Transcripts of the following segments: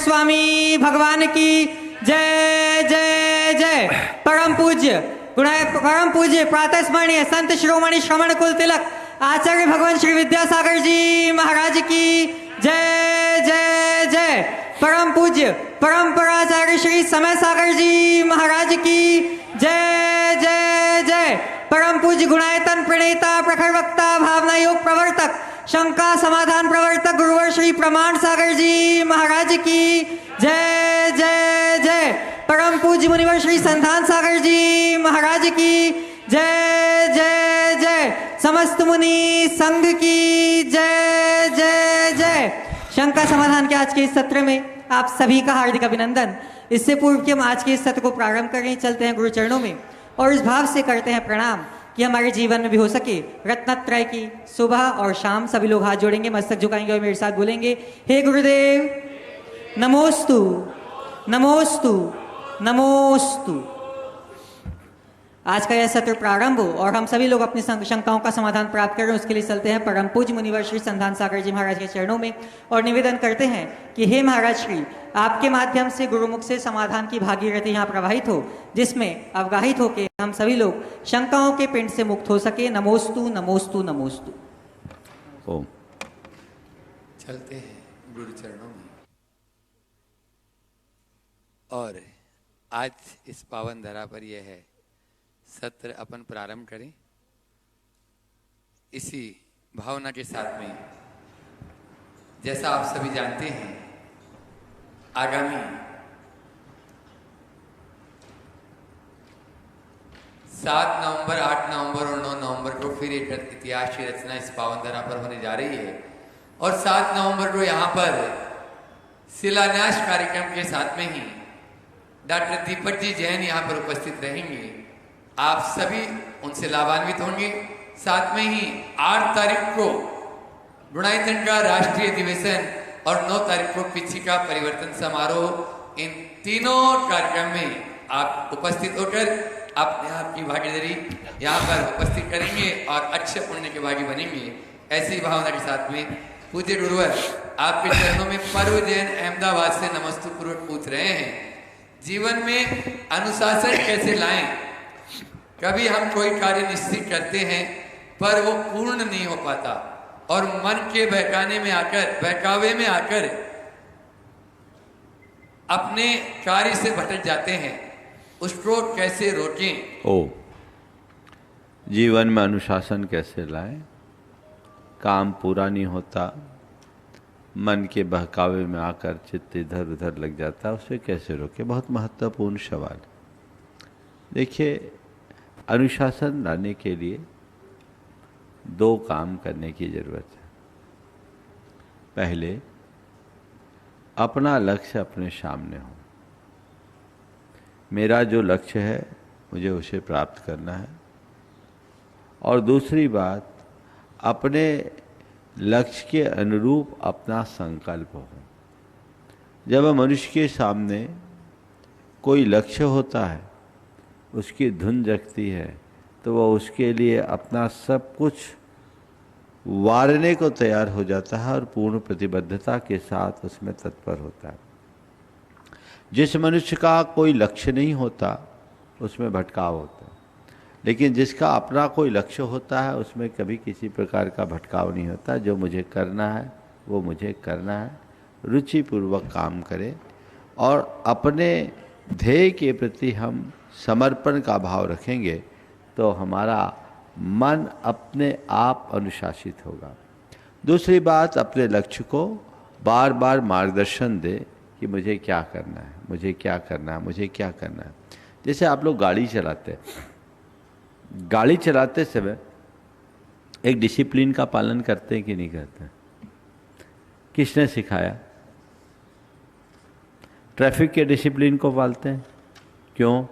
स्वामी भगवान की जय जय जय। परम पूज्य प्रातः स्मरणीय संत शिरोमणि श्रवण कुल तिलक आचार्य भगवान श्री विद्यासागर जी महाराज की जय जय जय। परम पूज्य परंपराचार्य श्री समय सागर जी महाराज की जय जय जय। परम पूज्य गुणायतन प्रणेता प्रखर वक्ता भावना योग प्रवर्तक शंका समाधान प्रवर्तक गुरुवर श्री प्रमाण सागर जी महाराज की जय जय जय। परम पूज्य मुनिवर श्री संधान सागर जी महाराज की जय जय जय। समस्त मुनि संघ की जय जय जय। शंका समाधान के आज के इस सत्र में आप सभी का हार्दिक अभिनंदन। इससे पूर्व कि हम आज के इस सत्र को प्रारंभ करें, चलते हैं गुरु चरणों में और इस भाव से करते हैं प्रणाम कि हमारे जीवन में भी हो सके रत्नत्रय की सुबह और शाम सभी लोग हाथ जोड़ेंगे, मस्तक झुकाएंगे और मेरे साथ बोलेंगे, हे गुरुदेव नमोस्तु नमोस्तु नमोस्तु। आज का यह सत्र प्रारंभ हो और हम सभी लोग अपनी शंकाओं का समाधान प्राप्त करें, उसके लिए चलते हैं परम पूज्य मुनिवर श्री संधान सागर जी महाराज के चरणों में और निवेदन करते हैं कि हे महाराज श्री, आपके माध्यम से गुरुमुख से समाधान की भागीरथी यहाँ प्रवाहित हो, जिसमें अवगाहित होकर हम सभी लोग शंकाओं के पिंड से मुक्त हो सके। नमोस्तु नमोस्तु नमोस्तु। ओम। चलते हैं गुरु चरणों में और आज इस पावन धरा पर यह है सत्र अपन प्रारंभ करें इसी भावना के साथ में। जैसा आप सभी जानते हैं, आगामी 7 नवंबर, 8 नवंबर और 9 नवंबर को फिर एक इतिहास की रचना इस पावन धरा पर होने जा रही है और 7 नवंबर को यहाँ पर शिलान्यास कार्यक्रम के साथ में ही डॉक्टर दीपक जी जैन यहाँ पर उपस्थित रहेंगे। आप सभी उनसे लाभान्वित होंगे। साथ में ही 8 तारीख को गुणायतन का राष्ट्रीय अधिवेशन और 9 तारीख को पिछी का परिवर्तन समारोह, इन तीनों कार्यक्रम में आप उपस्थित होकर अपने आप की भागीदारी यहाँ पर उपस्थित करेंगे और अच्छे पुण्य के भागी बनेंगे। ऐसी भावना के साथ में पूज्य गुरुवर आपके चरणों में पर्व जैन अहमदाबाद से नमस्तु पूर्वक पूछ रहे हैं, जीवन में अनुशासन कैसे लाएं? कभी हम कोई कार्य निश्चित करते हैं पर वो पूर्ण नहीं हो पाता और मन के बहकावे में आकर अपने कार्य से भटक जाते हैं, उसको कैसे रोकें? जीवन में अनुशासन कैसे लाएं? काम पूरा नहीं होता, मन के बहकावे में आकर चित्त इधर उधर लग जाता, उसे कैसे रोकें? बहुत महत्वपूर्ण सवाल। देखिए, अनुशासन लाने के लिए 2 काम करने की जरूरत है। पहले, अपना लक्ष्य अपने सामने हो। मेरा जो लक्ष्य है मुझे उसे प्राप्त करना है। और दूसरी बात, अपने लक्ष्य के अनुरूप अपना संकल्प हो। जब मनुष्य के सामने कोई लक्ष्य होता है, उसकी धुन जगती है, तो वह उसके लिए अपना सब कुछ वारने को तैयार हो जाता है और पूर्ण प्रतिबद्धता के साथ उसमें तत्पर होता है। जिस मनुष्य का कोई लक्ष्य नहीं होता उसमें भटकाव होता है, लेकिन जिसका अपना कोई लक्ष्य होता है उसमें कभी किसी प्रकार का भटकाव नहीं होता। जो मुझे करना है वो मुझे करना है, रुचिपूर्वक काम करें और अपने ध्येय के प्रति हम समर्पण का भाव रखेंगे तो हमारा मन अपने आप अनुशासित होगा। दूसरी बात, अपने लक्ष्य को बार बार मार्गदर्शन दे कि मुझे क्या करना है, मुझे क्या करना है, मुझे क्या करना है। जैसे आप लोग गाड़ी चलाते समय एक डिसिप्लिन का पालन करते हैं कि नहीं करते? किसने सिखाया? ट्रैफिक के डिसिप्लिन को पालते हैं। क्यों?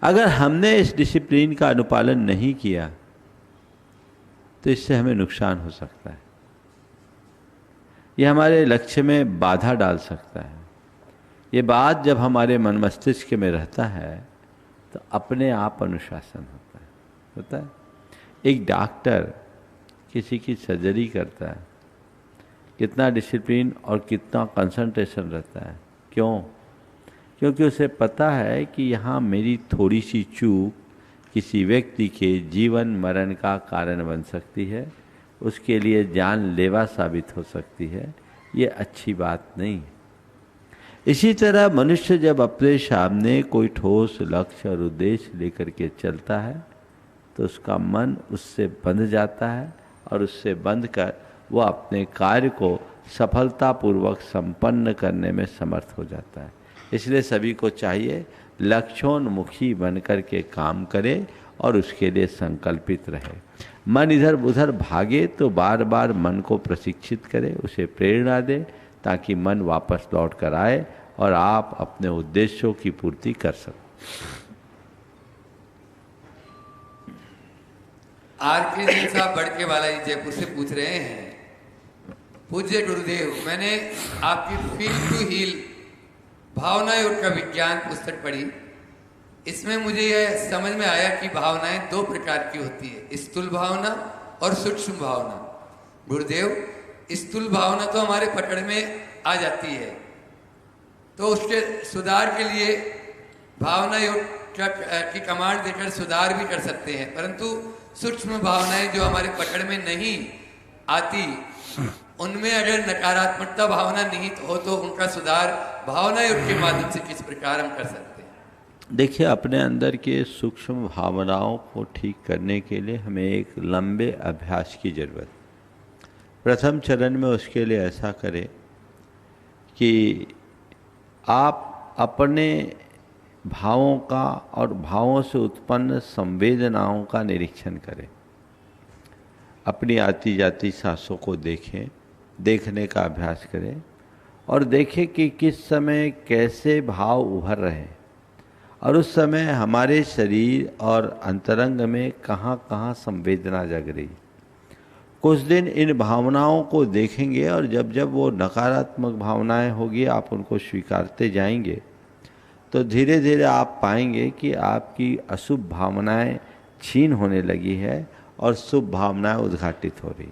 अगर हमने इस डिसिप्लिन का अनुपालन नहीं किया तो इससे हमें नुकसान हो सकता है। यह हमारे लक्ष्य में बाधा डाल सकता है। ये बात जब हमारे मन मस्तिष्क में रहता है तो अपने आप अनुशासन होता है। एक डॉक्टर किसी की सर्जरी करता है, कितना डिसिप्लिन और कितना कंसंट्रेशन रहता है। क्यों? क्योंकि उसे पता है कि यहाँ मेरी थोड़ी सी चूक किसी व्यक्ति के जीवन मरण का कारण बन सकती है, उसके लिए जानलेवा साबित हो सकती है। ये अच्छी बात नहीं है। इसी तरह मनुष्य जब अपने सामने कोई ठोस लक्ष्य और उद्देश्य लेकर के चलता है तो उसका मन उससे बंध जाता है और उससे बंध कर वह अपने कार्य को सफलतापूर्वक संपन्न करने में समर्थ हो जाता है। इसलिए सभी को चाहिए लक्ष्योन्मुखी बनकर के काम करे और उसके लिए संकल्पित रहे। मन इधर उधर भागे तो बार बार मन को प्रशिक्षित करे, उसे प्रेरणा दे ताकि मन वापस लौट कर आए और आप अपने उद्देश्यों की पूर्ति कर सको। आर.के. जैन साहब बड़के वाला जी जयपुर से पूछ रहे हैं, पूज्य गुरुदेव, मैंने आपकी फील टू हील भावना योग का विज्ञान पुस्तक पढ़ी। इसमें मुझे यह समझ में आया कि भावनाएं दो प्रकार की होती है, स्थूल भावना और सूक्ष्म भावना। गुरुदेव, स्थूल भावना तो हमारे पकड़ में आ जाती है, तो उसके सुधार के लिए भावना योग की कमांड देकर सुधार भी कर सकते हैं, परंतु सूक्ष्म भावनाएं जो हमारे पकड़ में नहीं आती, उनमें अगर नकारात्मकता भावना निहित हो तो उनका सुधार भावना योग के माध्यम से किस प्रकार हम कर सकते हैं? देखिए, अपने अंदर के सूक्ष्म भावनाओं को ठीक करने के लिए हमें एक लंबे अभ्यास की जरूरत। प्रथम चरण में उसके लिए ऐसा करें कि आप अपने भावों का और भावों से उत्पन्न संवेदनाओं का निरीक्षण करें। अपनी आती जाती सांसों को देखें, देखने का अभ्यास करें और देखें कि किस समय कैसे भाव उभर रहे हैं और उस समय हमारे शरीर और अंतरंग में कहाँ कहाँ संवेदना जग रही। कुछ दिन इन भावनाओं को देखेंगे और जब जब वो नकारात्मक भावनाएं होगी आप उनको स्वीकारते जाएंगे तो धीरे धीरे आप पाएंगे कि आपकी अशुभ भावनाएं छीन होने लगी है और शुभ भावनाएं उद्घाटित हो रही।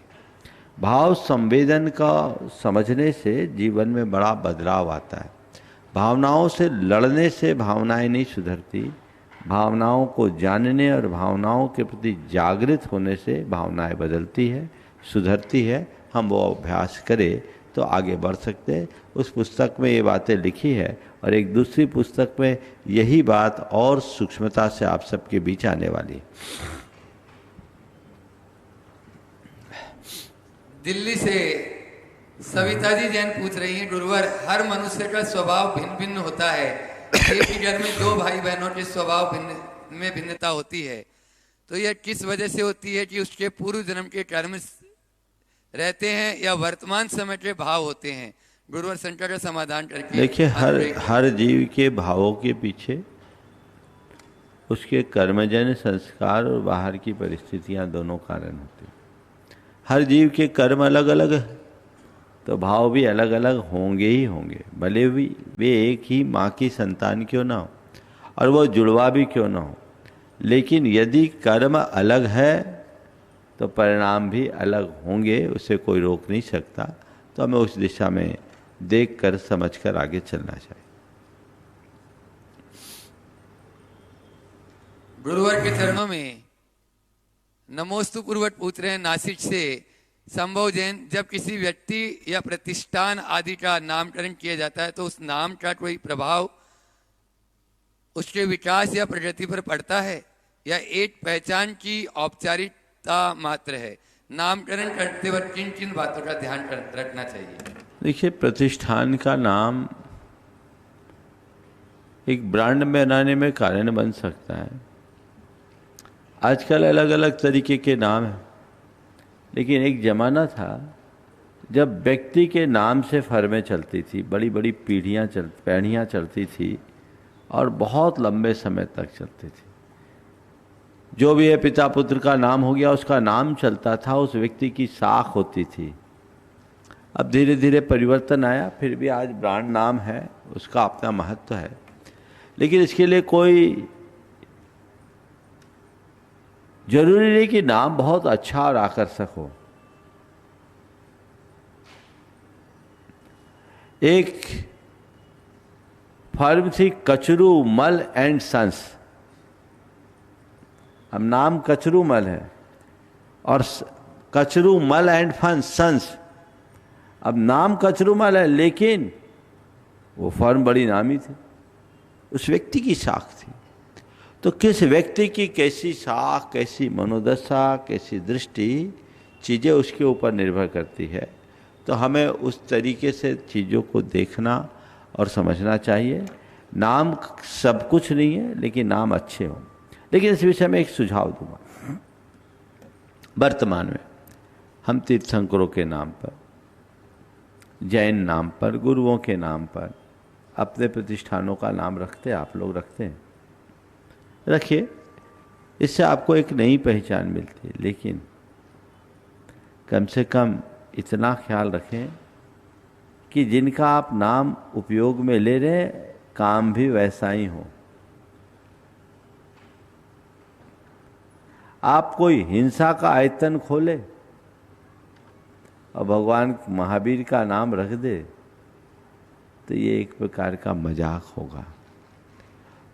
भाव संवेदन का समझने से जीवन में बड़ा बदलाव आता है। भावनाओं से लड़ने से भावनाएं नहीं सुधरती, भावनाओं को जानने और भावनाओं के प्रति जागृत होने से भावनाएं बदलती है, सुधरती है। हम वो अभ्यास करें तो आगे बढ़ सकते हैं। उस पुस्तक में ये बातें लिखी है और एक दूसरी पुस्तक में यही बात और सूक्ष्मता से आप सबके बीच आने वाली है। दिल्ली से सविता जी जैन पूछ रही हैं, गुरुवर, हर मनुष्य का स्वभाव भिन्न भिन्न होता है। एक ही घर में दो भाई बहनों के स्वभाव में भिन्नता होती है, तो यह किस वजह से होती है कि उसके पूर्व जन्म के कर्म रहते हैं या वर्तमान समय के भाव होते हैं? गुरुवर, शंका का समाधान करके। देखिए, हर जीव के भावों के पीछे उसके कर्मजन्य संस्कार और बाहर की परिस्थितियां दोनों कारण होती हैं। हर जीव के कर्म अलग अलग है तो भाव भी अलग अलग होंगे ही होंगे, भले वे एक ही माँ की संतान क्यों ना हो और वो जुड़वा भी क्यों ना हो। लेकिन यदि कर्म अलग है तो परिणाम भी अलग होंगे, उसे कोई रोक नहीं सकता। तो हमें उस दिशा में देखकर समझकर आगे चलना चाहिए। गुरुवर के चरणों में नमोस्तु पूर्वक पूछ रहे हैं नासिक से संभव जैन, जब किसी व्यक्ति या प्रतिष्ठान आदि का नामकरण किया जाता है तो उस नाम का कोई प्रभाव उसके विकास या प्रगति पर पड़ता है या एक पहचान की औपचारिकता मात्र है? नामकरण करते वक्त किन किन बातों का ध्यान रखना चाहिए? देखिए, प्रतिष्ठान का नाम एक ब्रांड बनाने में कारण बन सकता है। आजकल अलग अलग तरीके के नाम हैं, लेकिन एक ज़माना था जब व्यक्ति के नाम से फर्में चलती थी, बड़ी बड़ी पीढ़ियाँ चलती थी और बहुत लंबे समय तक चलती थी। जो भी है पिता पुत्र का नाम हो गया, उसका नाम चलता था, उस व्यक्ति की साख होती थी। अब धीरे धीरे परिवर्तन आया, फिर भी आज ब्रांड नाम है, उसका अपना महत्व है। लेकिन इसके लिए कोई जरूरी नहीं कि नाम बहुत अच्छा और आकर्षक हो। एक फर्म थी कचरू मल एंड सन्स। अब नाम कचरू मल है और कचरू मल एंड सन्स। अब नाम कचरू मल है लेकिन वो फर्म बड़ी नामी थी, उस व्यक्ति की साख थी। तो किस व्यक्ति की कैसी साख, कैसी मनोदशा, कैसी दृष्टि, चीज़ें उसके ऊपर निर्भर करती है। तो हमें उस तरीके से चीज़ों को देखना और समझना चाहिए। नाम सब कुछ नहीं है, लेकिन नाम अच्छे हों। लेकिन इस विषय में एक सुझाव दूंगा। वर्तमान में हम तीर्थंकरों के नाम पर, जैन नाम पर, गुरुओं के नाम पर अपने प्रतिष्ठानों का नाम रखते हैं। आप लोग रखते हैं, रखिए, इससे आपको एक नई पहचान मिलती है। लेकिन कम से कम इतना ख्याल रखें कि जिनका आप नाम उपयोग में ले रहे हैं, काम भी वैसा ही हो। आप कोई हिंसा का आयतन खोले और भगवान महावीर का नाम रख दे तो ये एक प्रकार का मजाक होगा।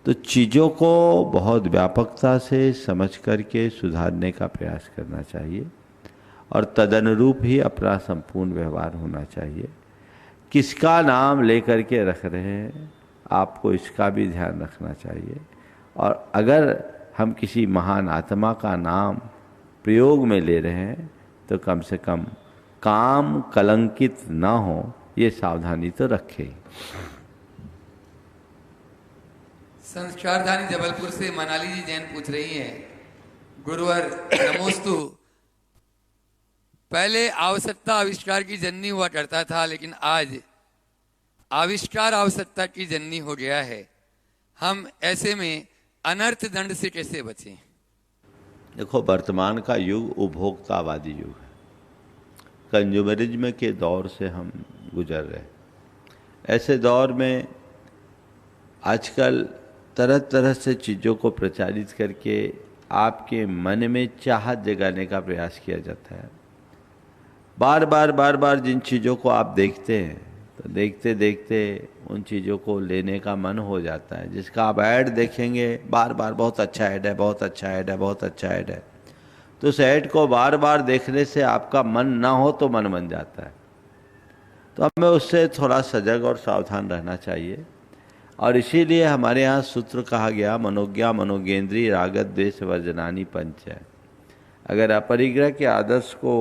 तो चीज़ों को बहुत व्यापकता से समझ करके सुधारने का प्रयास करना चाहिए और तदनुरूप ही अपना संपूर्ण व्यवहार होना चाहिए। किसका नाम लेकर के रख रहे हैं, आपको इसका भी ध्यान रखना चाहिए। और अगर हम किसी महान आत्मा का नाम प्रयोग में ले रहे हैं तो कम से कम काम कलंकित ना हो, ये सावधानी तो रखें। संस्कारधानी जबलपुर से मनाली जी जैन पूछ रही हैं, गुरुवर नमोस्तु। पहले आवश्यकता आविष्कार की जननी हुआ करता था, लेकिन आज आविष्कार आवश्यकता की जननी हो गया है। हम ऐसे में अनर्थ दंड से कैसे बचें? देखो, वर्तमान का युग उपभोक्तावादी युग है। कंज्यूमरिज्म के दौर से हम गुजर रहे हैं। ऐसे दौर में आजकल तरह तरह से चीज़ों को प्रचारित करके आपके मन में चाहत जगाने का प्रयास किया जाता है। बार बार जिन चीज़ों को आप देखते हैं तो देखते देखते उन चीज़ों को लेने का मन हो जाता है। जिसका आप ऐड देखेंगे बार बहुत अच्छा ऐड है, बहुत अच्छा ऐड है, बहुत अच्छा ऐड है, तो उस ऐड को बार बार देखने से आपका मन ना हो तो मन बन जाता है। तो हमें उससे थोड़ा सजग और सावधान रहना चाहिए। और इसीलिए हमारे यहाँ सूत्र कहा गया, मनोज्ञा मनोगेंद्री रागत द्वेष वर्जनानि पंच है। अगर अपरिग्रह के आदर्श को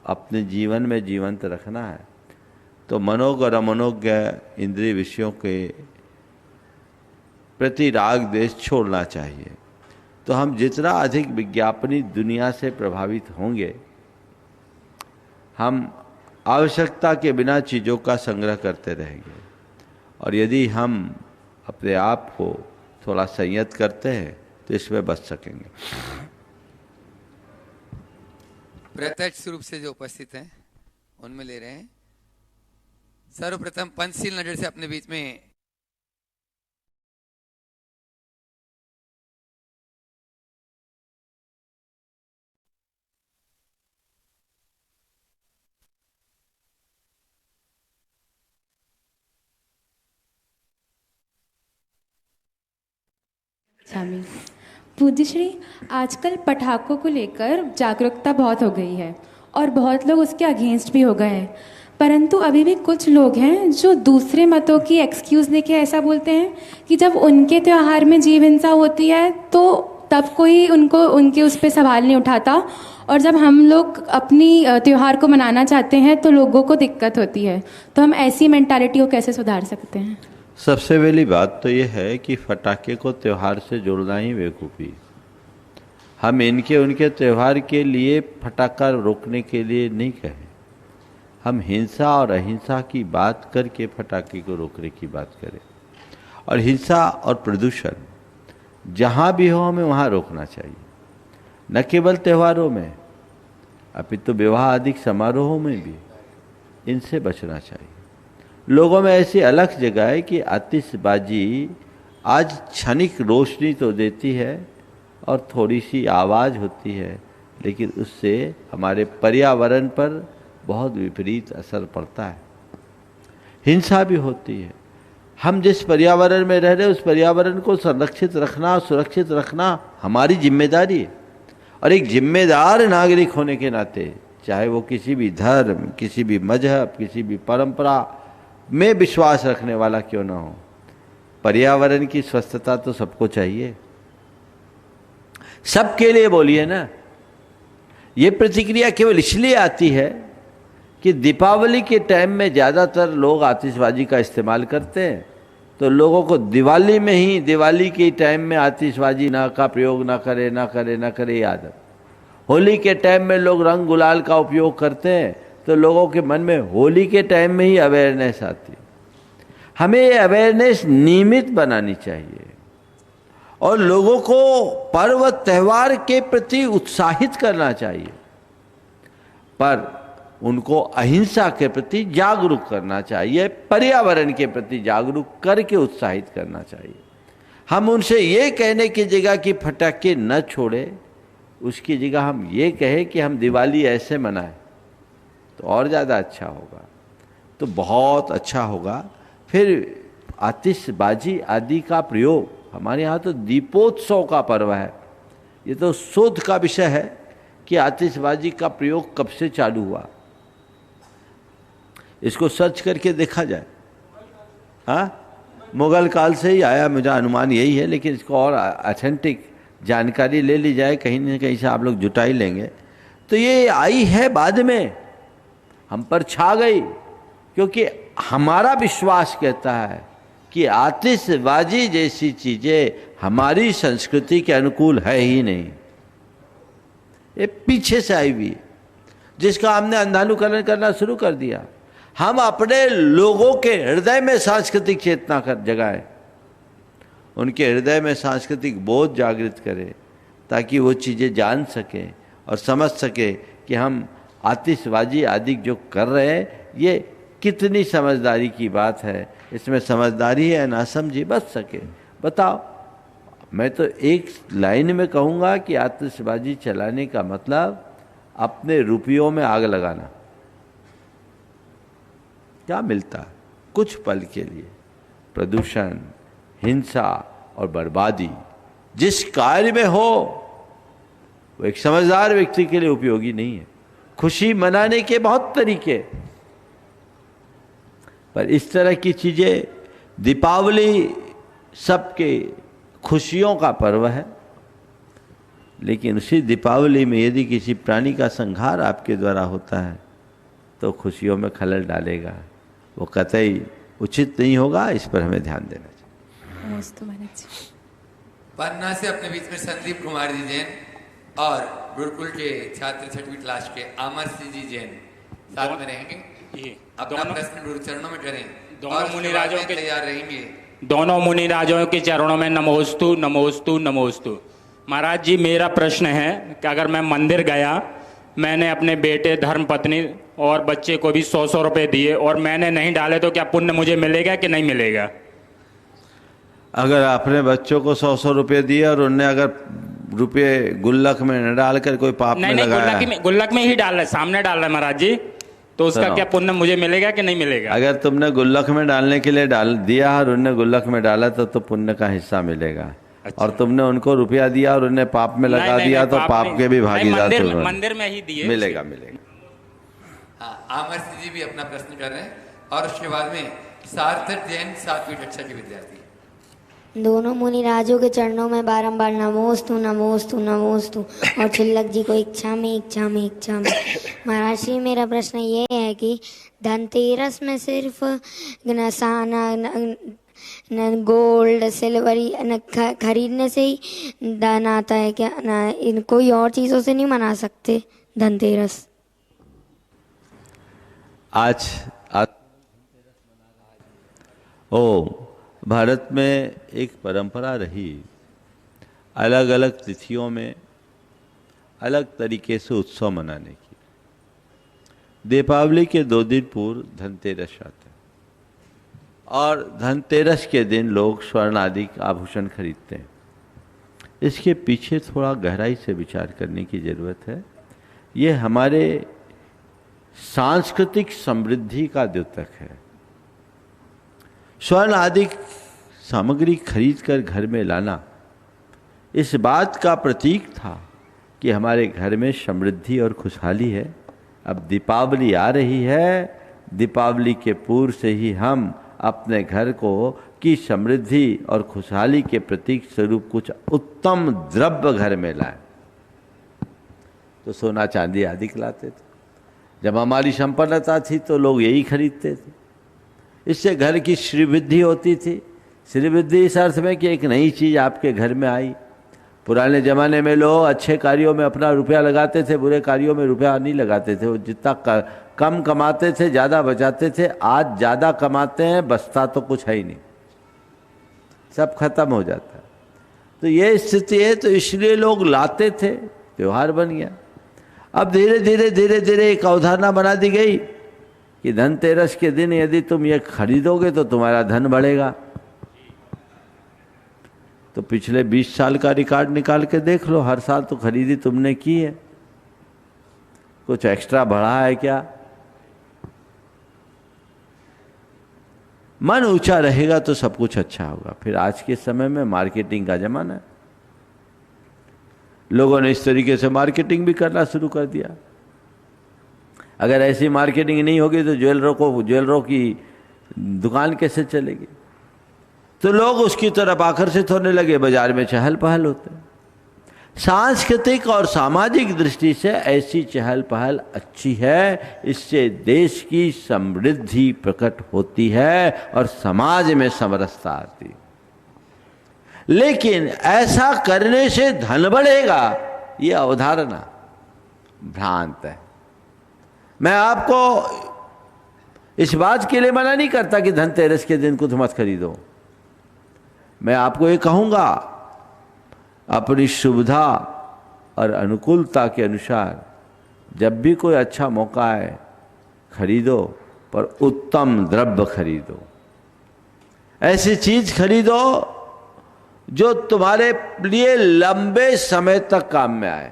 अपने जीवन में जीवंत रखना है तो मनोज्ञ और अमनोज्ञ इंद्रिय विषयों के प्रति राग द्वेष छोड़ना चाहिए। तो हम जितना अधिक विज्ञापनी दुनिया से प्रभावित होंगे, हम आवश्यकता के बिना चीज़ों का संग्रह करते रहेंगे। और यदि हम अपने आप को थोड़ा संयत करते हैं तो इसमें बच सकेंगे। प्रत्यक्ष रूप से जो उपस्थित हैं उनमें ले रहे हैं। सर्वप्रथम पंचशील नजर से अपने बीच में स्वामी पूज्य श्री, आजकल पटाखों को लेकर जागरूकता बहुत हो गई है और बहुत लोग उसके अगेंस्ट भी हो गए हैं, परंतु अभी भी कुछ लोग हैं जो दूसरे मतों की एक्सक्यूज़ लेके ऐसा बोलते हैं कि जब उनके त्यौहार में जीव हिंसा होती है तो तब कोई उनके उस पर सवाल नहीं उठाता, और जब हम लोग अपनी त्यौहार को मनाना चाहते हैं तो लोगों को दिक्कत होती है। तो हम ऐसी मेंटालिटी को कैसे सुधार सकते हैं? सबसे पहली बात तो ये है कि फटाके को त्यौहार से जोड़ना ही बेवकूफ़ी। हम इनके उनके त्यौहार के लिए फटाका रोकने के लिए नहीं कहें। हम हिंसा और अहिंसा की बात करके फटाके को रोकने की बात करें। और हिंसा और प्रदूषण जहाँ भी हो हमें वहाँ रोकना चाहिए, न केवल त्योहारों में अपितु विवाह आदि समारोहों में भी इनसे बचना चाहिए। लोगों में ऐसी अलग जगह है कि आतिशबाजी आज क्षणिक रोशनी तो देती है और थोड़ी सी आवाज़ होती है, लेकिन उससे हमारे पर्यावरण पर बहुत विपरीत असर पड़ता है। हिंसा भी होती है। हम जिस पर्यावरण में रह रहे हैं उस पर्यावरण को संरक्षित रखना, सुरक्षित रखना हमारी जिम्मेदारी है। और एक जिम्मेदार नागरिक होने के नाते, चाहे वो किसी भी धर्म, किसी भी मजहब, किसी भी परंपरा में विश्वास रखने वाला क्यों ना हो, पर्यावरण की स्वस्थता तो सबको चाहिए, सबके लिए बोलिए ना। ये प्रतिक्रिया केवल इसलिए आती है कि दीपावली के टाइम में ज़्यादातर लोग आतिशबाजी का इस्तेमाल करते हैं, तो लोगों को दिवाली में ही, दिवाली के टाइम में आतिशबाजी का प्रयोग ना करे ये आदत। होली के टाइम में लोग रंग गुलाल का उपयोग करते हैं, तो लोगों के मन में होली के टाइम में ही अवेयरनेस आती है। हमें ये अवेयरनेस नियमित बनानी चाहिए और लोगों को पर्व त्यौहार के प्रति उत्साहित करना चाहिए, पर उनको अहिंसा के प्रति जागरूक करना चाहिए, पर्यावरण के प्रति जागरूक करके उत्साहित करना चाहिए। हम उनसे ये कहने की जगह कि फटाके न छोड़े, उसकी जगह हम ये कहें कि हम दिवाली ऐसे मनाएं, तो और ज़्यादा अच्छा होगा, तो बहुत अच्छा होगा। फिर आतिशबाजी आदि का प्रयोग, हमारे यहाँ तो दीपोत्सव का पर्व है, ये तो शोध का विषय है कि आतिशबाजी का प्रयोग कब से चालू हुआ, इसको सर्च करके देखा जाए। हाँ, मुगल काल से ही आया, मेरा अनुमान यही है, लेकिन इसको और ऑथेंटिक जानकारी ले ली जाए, कहीं न कहीं से आप लोग जुटाई लेंगे। तो ये आई है बाद में, हम पर छा गई, क्योंकि हमारा विश्वास कहता है कि आतिशबाजी जैसी चीज़ें हमारी संस्कृति के अनुकूल है ही नहीं, ये पीछे से आई हुई, जिसका हमने अंधानुकरण करना शुरू कर दिया। हम अपने लोगों के हृदय में सांस्कृतिक चेतना कर जगाएं, उनके हृदय में सांस्कृतिक बोध जागृत करें, ताकि वो चीज़ें जान सकें और समझ सकें कि हम आतिशबाजी आदि जो कर रहे हैं ये कितनी समझदारी की बात है, इसमें समझदारी है, नासमझी बच सके। बताओ, मैं तो एक लाइन में कहूँगा कि आतिशबाजी चलाने का मतलब अपने रुपयों में आग लगाना। क्या मिलता है? कुछ पल के लिए प्रदूषण, हिंसा और बर्बादी जिस कार्य में हो वो एक समझदार व्यक्ति के लिए उपयोगी नहीं है। खुशी मनाने के बहुत तरीके, पर इस तरह की चीज़ें, दीपावली सबके खुशियों का पर्व है, लेकिन उसी दीपावली में यदि किसी प्राणी का संहार आपके द्वारा होता है तो खुशियों में खलल डालेगा, वो कतई उचित नहीं होगा। इस पर हमें ध्यान देना चाहिए। पन्ना से अपने बीच में संदीप कुमार जी जैन और गुरुकुल के छात्र 6वीं क्लास के अमर सिंह जी जैन साथ में रहेंगे। अपना प्रश्न गुरु चरणों में करें। दोनों मुनिराजों के तैयार रहेंगे। दोनों मुनिराजों के चरणों में नमोस्तु नमोस्तु नमोस्तु। महाराज जी, मेरा प्रश्न है कि अगर मैं मंदिर गया, मैंने अपने बेटे, धर्मपत्नी और बच्चे को भी 100 रुपए दिए और मैंने नहीं डाले, तो क्या पुण्य मुझे मिलेगा कि नहीं मिलेगा? अगर आपने बच्चों को 100 रुपये दिए और उनने अगर रुपये गुल्लक में न डालकर कोई पाप में लगाया, गुल्लक में ही डाल रहे, सामने डाल रहे महाराज जी, तो उसका क्या पुण्य मुझे मिलेगा कि नहीं मिलेगा? अगर तुमने गुल्लक में डालने के लिए डाल दिया और उनने गुल्लक में डाला तो पुण्य का हिस्सा मिलेगा। अच्छा। और तुमने उनको रुपया दिया और उन्हें पाप में लगा दिया तो पाप के भी भागीदार मंदिर में ही दिए। मिलेगा। हाँ, आमर सिंह जी भी अपना प्रश्न कर रहे हैं और उसके बाद में सार्थक जैन 7वीं कक्षा के विद्यार्थी। दोनों मुनिराजों के चरणों में बारंबार नमोस्तु नमोस्तु नमोस्तु और छिल्लक जी को इच्छा में इच्छा में इच्छा में। महाराज जी, मेरा प्रश्न ये है कि धनतेरस में सिर्फ गोल्ड सिल्वर खरीदने से ही धन आता है क्या? इन कोई और चीज़ों से नहीं मना सकते धनतेरस? आज भारत में एक परंपरा रही, अलग अलग तिथियों में अलग तरीके से उत्सव मनाने की। दीपावली के 2 दिन पूर्व धनतेरस आता है और धनतेरस के दिन लोग स्वर्ण आदि आभूषण खरीदते हैं। इसके पीछे थोड़ा गहराई से विचार करने की ज़रूरत है। ये हमारे सांस्कृतिक समृद्धि का द्योतक है। स्वर्ण आदि सामग्री खरीद कर घर में लाना इस बात का प्रतीक था कि हमारे घर में समृद्धि और खुशहाली है। अब दीपावली आ रही है, दीपावली के पूर्व से ही हम अपने घर को की समृद्धि और खुशहाली के प्रतीक स्वरूप कुछ उत्तम द्रव्य घर में लाएं। तो सोना चांदी आदि लाते थे। जब हमारी संपन्नता थी तो लोग यही खरीदते थे। इससे घर की श्रीवृद्धि होती थी। श्रीवृद्धि इस अर्थ में कि एक नई चीज़ आपके घर में आई। पुराने ज़माने में लोग अच्छे कार्यों में अपना रुपया लगाते थे, बुरे कार्यों में रुपया नहीं लगाते थे। वो जितना कम कमाते थे ज़्यादा बचाते थे। आज ज़्यादा कमाते हैं, बचता तो कुछ है ही नहीं, सब खत्म हो जाता है। तो ये स्थिति है, तो इसलिए लोग लाते थे, त्यौहार बन गया। अब धीरे धीरे एक अवधारणा बना दी गई कि धनतेरस के दिन यदि तुम ये खरीदोगे तो तुम्हारा धन बढ़ेगा। तो पिछले 20 साल का रिकॉर्ड निकाल के देख लो, हर साल तो खरीदी तुमने की है, कुछ एक्स्ट्रा बढ़ा है क्या? मन ऊंचा रहेगा तो सब कुछ अच्छा होगा। फिर आज के समय में मार्केटिंग का जमाना है, लोगों ने इस तरीके से मार्केटिंग भी करना शुरू कर दिया। अगर ऐसी मार्केटिंग नहीं होगी तो ज्वेलरों की दुकान कैसे चलेगी? तो लोग उसकी तरफ आकर्षित होने लगे, बाजार में चहल पहल होते हैं। सांस्कृतिक और सामाजिक दृष्टि से ऐसी चहल पहल अच्छी है, इससे देश की समृद्धि प्रकट होती है और समाज में समरसता आती है। लेकिन ऐसा करने से धन बढ़ेगा, ये अवधारणा भ्रांत है। मैं आपको इस बात के लिए मना नहीं करता कि धनतेरस के दिन कुछ मत खरीदो। मैं आपको ये कहूँगा, अपनी सुविधा और अनुकूलता के अनुसार जब भी कोई अच्छा मौका है खरीदो, पर उत्तम द्रव्य खरीदो। ऐसी चीज खरीदो जो तुम्हारे लिए लंबे समय तक काम में आए।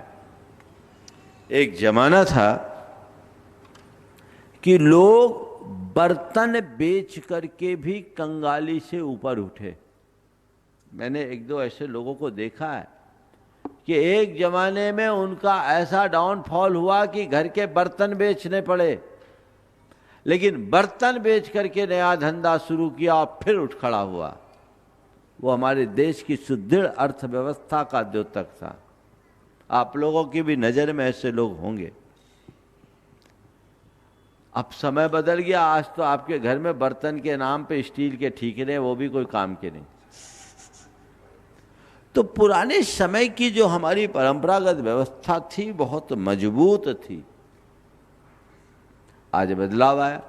एक जमाना था कि लोग बर्तन बेच करके भी कंगाली से ऊपर उठे। मैंने एक दो ऐसे लोगों को देखा है कि एक जमाने में उनका ऐसा डाउनफॉल हुआ कि घर के बर्तन बेचने पड़े, लेकिन बर्तन बेच करके नया धंधा शुरू किया और फिर उठ खड़ा हुआ। वो हमारे देश की सुदृढ़ अर्थव्यवस्था का द्योतक था। आप लोगों की भी नज़र में ऐसे लोग होंगे। अब समय बदल गया, आज तो आपके घर में बर्तन के नाम पे स्टील के ठीकरे, वो भी कोई काम के नहीं। तो पुराने समय की जो हमारी परंपरागत व्यवस्था थी बहुत मजबूत थी। आज बदलाव आया,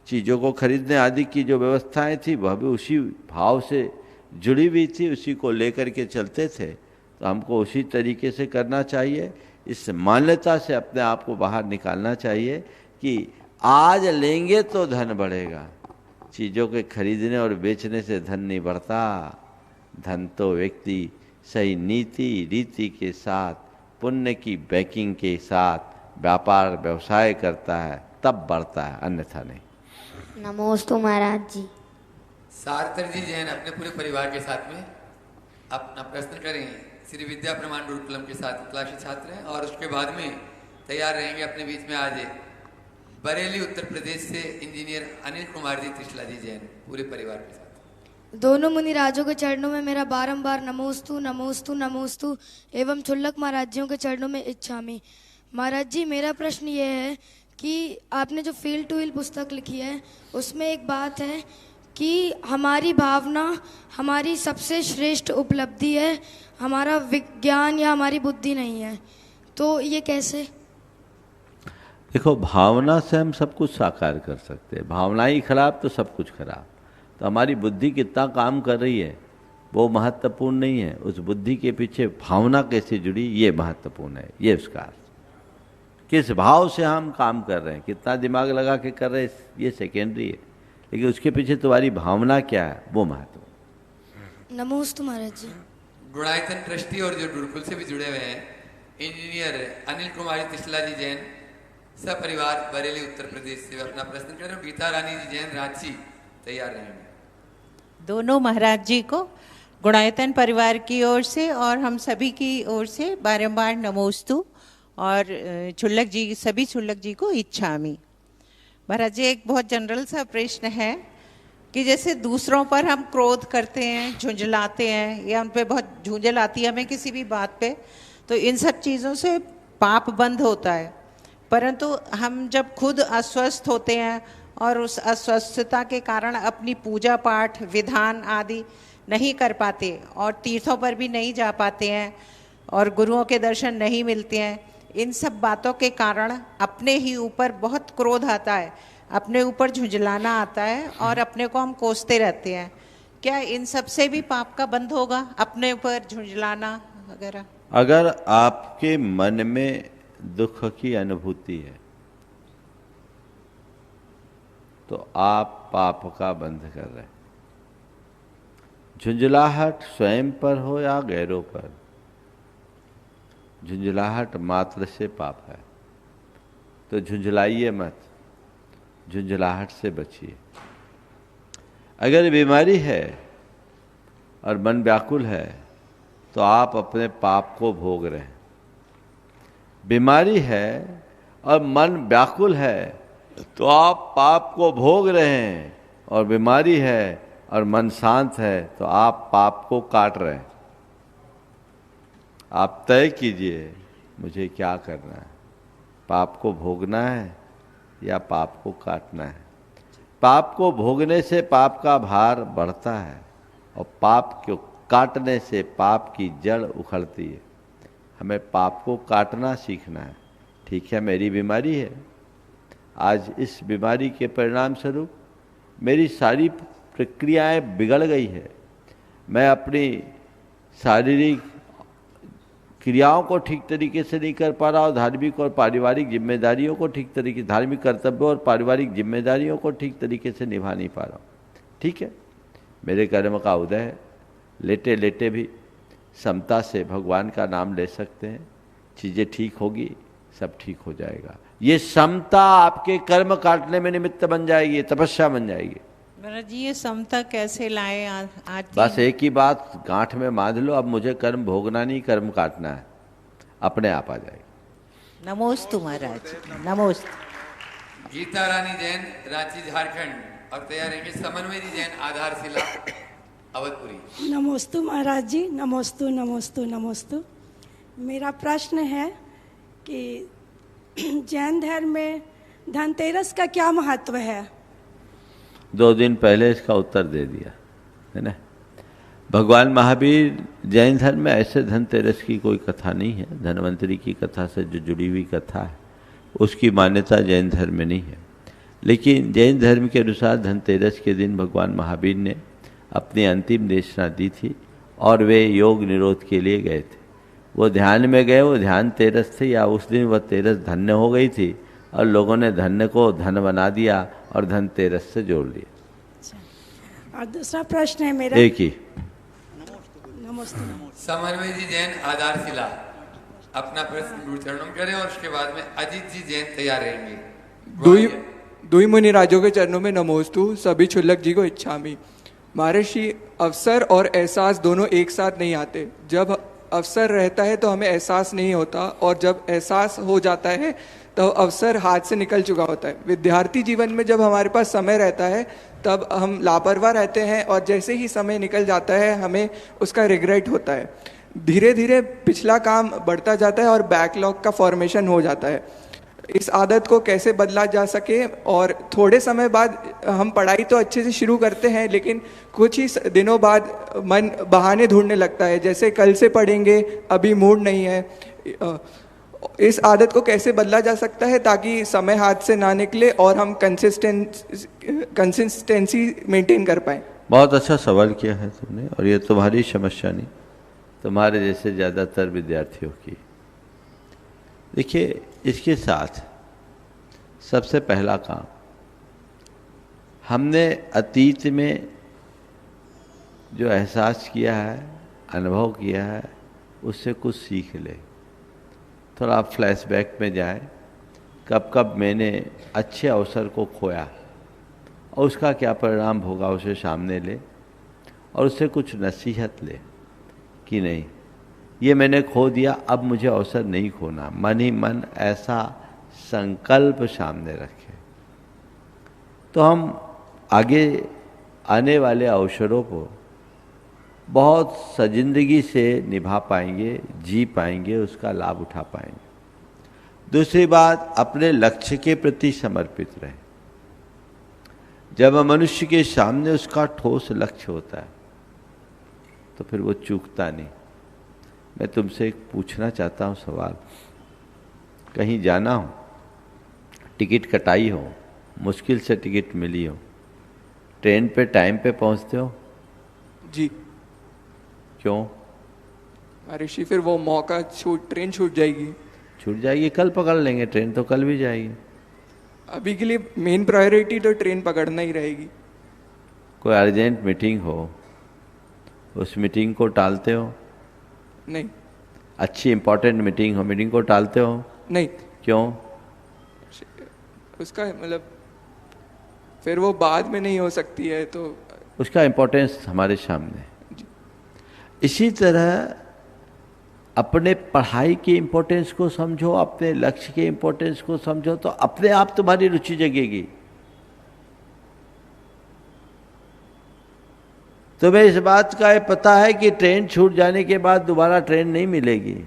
चीज़ों को खरीदने आदि की जो व्यवस्थाएं थी वह भी उसी भाव से जुड़ी हुई थी, उसी को लेकर के चलते थे। तो हमको उसी तरीके से करना चाहिए। इस मान्यता से अपने आप को बाहर निकालना चाहिए कि आज लेंगे तो धन बढ़ेगा। चीज़ों के खरीदने और बेचने से धन नहीं बढ़ता। धन तो व्यक्ति सही नीति रीति के साथ, पुण्य की बैकिंग के साथ व्यापार व्यवसाय करता है, तब बढ़ता है, अन्यथा नहीं। नमोस्तु महाराज जी। सारथर जी जैन अपने पूरे परिवार के साथ में अपना प्रश्न करें। श्री विद्या प्रमाण गुरुकुलम के साथ क्लासी छात्र हैं और उसके बाद में तैयार रहेंगे अपने बीच में आज बरेली उत्तर प्रदेश से इंजीनियर अनिल कुमार जी त्रिशला जी जैन पूरे परिवार के साथ। दोनों मुनि राजों के चरणों में मेरा बारंबार नमोस्तु नमोस्तु नमोस्तु एवं छुल्लक महाराज जियों के चरणों में इच्छामि। महाराज जी, मेरा प्रश्न ये है कि आपने जो फील टू व्हील पुस्तक लिखी है उसमें एक बात है कि हमारी भावना हमारी सबसे श्रेष्ठ उपलब्धि है, हमारा विज्ञान या हमारी बुद्धि नहीं है। तो ये कैसे? देखो, भावना से हम सब कुछ साकार कर सकते हैं। भावना ही खराब तो सब कुछ खराब। तो हमारी बुद्धि कितना काम कर रही है वो महत्वपूर्ण नहीं है, उस बुद्धि के पीछे भावना कैसे जुड़ी ये महत्वपूर्ण है। ये उसका अर्थ, किस भाव से हम काम कर रहे हैं, कितना दिमाग लगा के कर रहे हैं, ये सेकेंडरी है, लेकिन उसके पीछे तुम्हारी भावना क्या है वो महत्वपूर्ण। नमोस्तु महाराज जी। गुणायतन ट्रस्टी और जो गुरुकुल से भी जुड़े हुए हैं इंजीनियर अनिल कुमार त्रिशला जी जैन सपरिवार बरेली उत्तर प्रदेश से अपना प्रश्न कर रहे हैं। गीता रानी जी जैन रांची तैयार रहेंगे। दोनों महाराज जी को गुणायतन परिवार की ओर से और हम सभी की ओर से बारंबार नमोस्तु और छुल्लक जी, सभी छुल्लक जी को इच्छामि। महाराज जी, एक बहुत जनरल सा प्रश्न है कि जैसे दूसरों पर हम क्रोध करते हैं, झुंझलाते हैं या उन पे बहुत झुंझल आती है हमें किसी भी बात पे, तो इन सब चीज़ों से पाप बंद होता है। परंतु हम जब खुद अस्वस्थ होते हैं और उस अस्वस्थता के कारण अपनी पूजा पाठ विधान आदि नहीं कर पाते और तीर्थों पर भी नहीं जा पाते हैं और गुरुओं के दर्शन नहीं मिलते हैं, इन सब बातों के कारण अपने ही ऊपर बहुत क्रोध आता है, अपने ऊपर झुंझलाना आता है और अपने को हम कोसते रहते हैं। क्या इन सब से भी पाप का बंद होगा, अपने ऊपर झुंझलाना वगैरह? अगर आपके मन में दुख की अनुभूति है तो आप पाप का बंध कर रहे हैं। झुंझलाहट स्वयं पर हो या गैरों पर, झुंझलाहट मात्र से पाप है। तो झुंझलाइए मत, झुंझलाहट से बचिए। अगर बीमारी है और मन व्याकुल है तो आप अपने पाप को भोग रहे हैं। बीमारी है और मन व्याकुल है तो आप पाप को भोग रहे हैं, और बीमारी है और मन शांत है तो आप पाप को काट रहे हैं। आप तय कीजिए मुझे क्या करना है, पाप को भोगना है या पाप को काटना है। पाप को भोगने से पाप का भार बढ़ता है और पाप को काटने से पाप की जड़ उखड़ती है। हमें पाप को काटना सीखना है। ठीक है, मेरी बीमारी है, आज इस बीमारी के परिणाम स्वरूप मेरी सारी प्रक्रियाएं बिगड़ गई है। मैं अपनी शारीरिक क्रियाओं को ठीक तरीके से नहीं कर पा रहा और धार्मिक और पारिवारिक जिम्मेदारियों को ठीक तरीके, धार्मिक कर्तव्यों और पारिवारिक जिम्मेदारियों को ठीक तरीके से निभा नहीं पा रहा हूँ। ठीक है, मेरे कर्म का उदय है। लेटे लेटे भी समता से भगवान का नाम ले सकते हैं, चीज़ें ठीक होगी, सब ठीक हो जाएगा। ये समता आपके कर्म काटने में निमित्त बन जाएगी, तपस्या बन जाएगी। महाराज जी, ये समता कैसे लाए? बस एक ही बात गांठ में बांध लो, अब मुझे कर्म भोगना नहीं, कर्म काटना है, अपने आप आ जाएगी। नमोस्तु महाराज, नमोस्तु। गीता रानी जैन, रांची झारखंड। और तैयार रहेंगे समन्वय जी जैन, आधारशिला अवधपुरी। नमोस्तु महाराज जी, नमोस्तु नमोस्तु नमोस्तु। मेरा प्रश्न है कि जैन धर्म में धनतेरस का क्या महत्व है? 2 दिन पहले इसका उत्तर दे दिया है ना। भगवान महावीर, जैन धर्म में ऐसे धनतेरस की कोई कथा नहीं है। धन्वंतरी की कथा से जो जुड़ी हुई कथा है उसकी मान्यता जैन धर्म में नहीं है। लेकिन जैन धर्म के अनुसार धनतेरस के दिन भगवान महावीर ने अपनी अंतिम देशना दी थी और वे योग निरोध के लिए गए थे। वो ध्यान में गए, वो ध्यान तेरस थी, या उस दिन वह तेरस धन्य हो गई थी और लोगों ने धन्य को धन बना दिया और धनतेरस से जोड़ लिया। और दूसरा प्रश्न है मेरा, एक ही। नमस्ते। समन्वय जी जैन, आधारशिला, अपना प्रश्न गुरु चरणों में करें और उसके बाद में अजीत जी जैन तैयार रहेंगे। दुई मुनि राजों के चरणों में नमोस्तु, सभी छुल्लक जी को इच्छामि। महर्षि, अवसर और एहसास दोनों एक साथ नहीं आते। जब अवसर रहता है तो हमें एहसास नहीं होता, और जब एहसास हो जाता है तो अवसर हाथ से निकल चुका होता है। विद्यार्थी जीवन में जब हमारे पास समय रहता है तब हम लापरवाह रहते हैं, और जैसे ही समय निकल जाता है हमें उसका रिग्रेट होता है। धीरे धीरे पिछला काम बढ़ता जाता है और बैकलॉग का फॉर्मेशन हो जाता है। इस आदत को कैसे बदला जा सके? और थोड़े समय बाद हम पढ़ाई तो अच्छे से शुरू करते हैं, लेकिन कुछ ही दिनों बाद मन बहाने ढूंढने लगता है, जैसे कल से पढ़ेंगे, अभी मूड नहीं है। इस आदत को कैसे बदला जा सकता है ताकि समय हाथ से ना निकले और हम कंसिस्टेंसी मेंटेन कर पाएँ? बहुत अच्छा सवाल किया है तुमने, और ये तुम्हारी समस्या नहीं, तुम्हारे जैसे ज़्यादातर विद्यार्थियों की। देखिए, इसके साथ सबसे पहला काम, हमने अतीत में जो एहसास किया है, अनुभव किया है, उससे कुछ सीख ले। थोड़ा फ्लैशबैक में जाए, कब कब मैंने अच्छे अवसर को खोया और उसका क्या परिणाम होगा उसे सामने ले, और उससे कुछ नसीहत ले कि नहीं, ये मैंने खो दिया, अब मुझे अवसर नहीं खोना। मन ही मन ऐसा संकल्प सामने रखे तो हम आगे आने वाले अवसरों को बहुत सजिंदगी से निभा पाएंगे, जी पाएंगे, उसका लाभ उठा पाएंगे। दूसरी बात, अपने लक्ष्य के प्रति समर्पित रहे। जब मनुष्य के सामने उसका ठोस लक्ष्य होता है तो फिर वो चूकता नहीं। मैं तुमसे एक पूछना चाहता हूँ सवाल। कहीं जाना हो, टिकट कटाई हो, मुश्किल से टिकट मिली हो, ट्रेन पे टाइम पे पहुँचते हो? जी। क्यों? ऋषि फिर वो मौका ट्रेन छूट जाएगी। छूट जाएगी, कल पकड़ लेंगे ट्रेन, तो कल भी जाएगी। अभी के लिए मेन प्रायोरिटी तो ट्रेन पकड़ना ही रहेगी। कोई अर्जेंट मीटिंग हो, उस मीटिंग को टालते हो? नहीं। अच्छी इंपॉर्टेंट मीटिंग हो, मीटिंग को टालते हो? नहीं। क्यों? उसका मतलब फिर वो बाद में नहीं हो सकती है, तो उसका इम्पोर्टेंस हमारे सामने। इसी तरह अपने पढ़ाई की इम्पोर्टेंस को समझो, अपने लक्ष्य के इम्पोर्टेंस को समझो, तो अपने आप तुम्हारी रुचि जगेगी। तुम्हें इस बात का पता है कि ट्रेन छूट जाने के बाद दोबारा ट्रेन नहीं मिलेगी।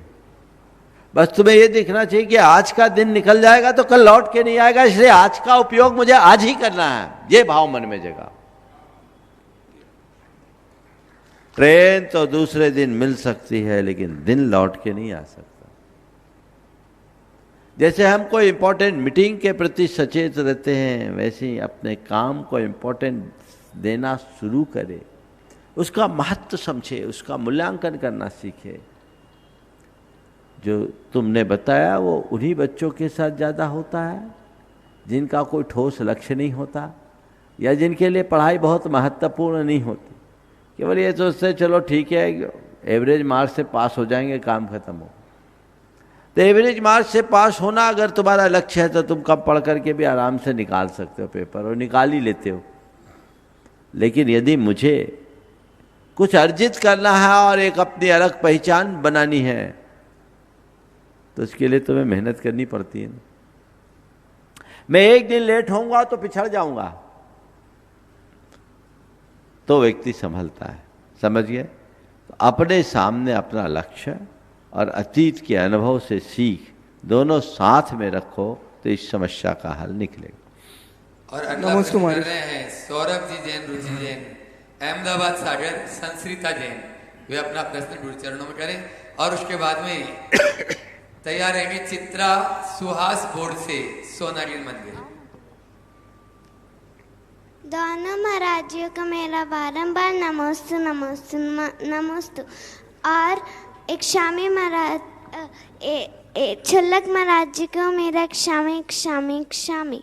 बस तुम्हें यह देखना चाहिए कि आज का दिन निकल जाएगा तो कल लौट के नहीं आएगा, इसलिए आज का उपयोग मुझे आज ही करना है, ये भाव मन में जगा। ट्रेन तो दूसरे दिन मिल सकती है, लेकिन दिन लौट के नहीं आ सकता। जैसे हम कोई इंपॉर्टेंट मीटिंग के प्रति सचेत रहते हैं, वैसे ही अपने काम को इंपॉर्टेंट देना शुरू करें, उसका महत्व समझे, उसका मूल्यांकन करना सीखे। जो तुमने बताया वो उन्हीं बच्चों के साथ ज़्यादा होता है जिनका कोई ठोस लक्ष्य नहीं होता, या जिनके लिए पढ़ाई बहुत महत्वपूर्ण नहीं होती। केवल ये सोचते चलो ठीक है, एवरेज मार्क्स से पास हो जाएंगे, काम खत्म हो। तो एवरेज मार्क्स से पास होना अगर तुम्हारा लक्ष्य है तो तुम कम पढ़ करके भी आराम से निकाल सकते हो पेपर, और निकाल ही लेते हो। लेकिन यदि मुझे कुछ अर्जित करना है और एक अपनी अलग पहचान बनानी है तो उसके लिए तुम्हें मेहनत करनी पड़ती है। मैं एक दिन लेट होऊंगा तो पिछड़ जाऊंगा, तो व्यक्ति संभलता है। समझ गए? तो अपने सामने अपना लक्ष्य और अतीत के अनुभव से सीख दोनों साथ में रखो तो इस समस्या का हल निकलेगा। और अगला प्रश्न कर रहे हैं सौरभ जी जैन, रुचि जैन, अहमदाबाद सागर, संस्कृता जैन। वे अपना प्रश्न गुरु चरणों में करें और उसके बाद में तैयार रहेंगे चित्रा सुहास बोर्ड से, सोनागिर मंदिर। दोनों महाराजियों को मेरा बारंबार नमोस्तु नमोस्तु नमोस्तु। और एक शामी महाराज छुल्लक महाराज जी को मेरा क्षामी।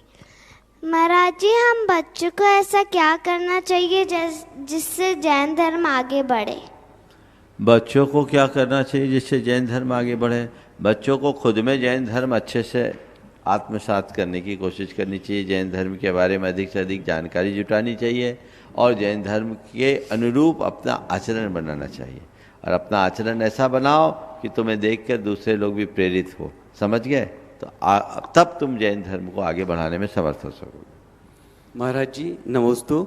महाराज जी, हम बच्चों को ऐसा क्या करना चाहिए जिससे जैन धर्म आगे बढ़े? बच्चों को क्या करना चाहिए जिससे जैन धर्म आगे बढ़े? बच्चों को खुद में जैन धर्म अच्छे से आत्मसात करने की कोशिश करनी चाहिए। जैन धर्म के बारे में अधिक से अधिक जानकारी जुटानी चाहिए और जैन धर्म के अनुरूप अपना आचरण बनाना चाहिए। और अपना आचरण ऐसा बनाओ कि तुम्हें देखकर दूसरे लोग भी प्रेरित हो। समझ गए? तो तब तुम जैन धर्म को आगे बढ़ाने में समर्थ हो सकोगे। महाराज जी नमोस्तु।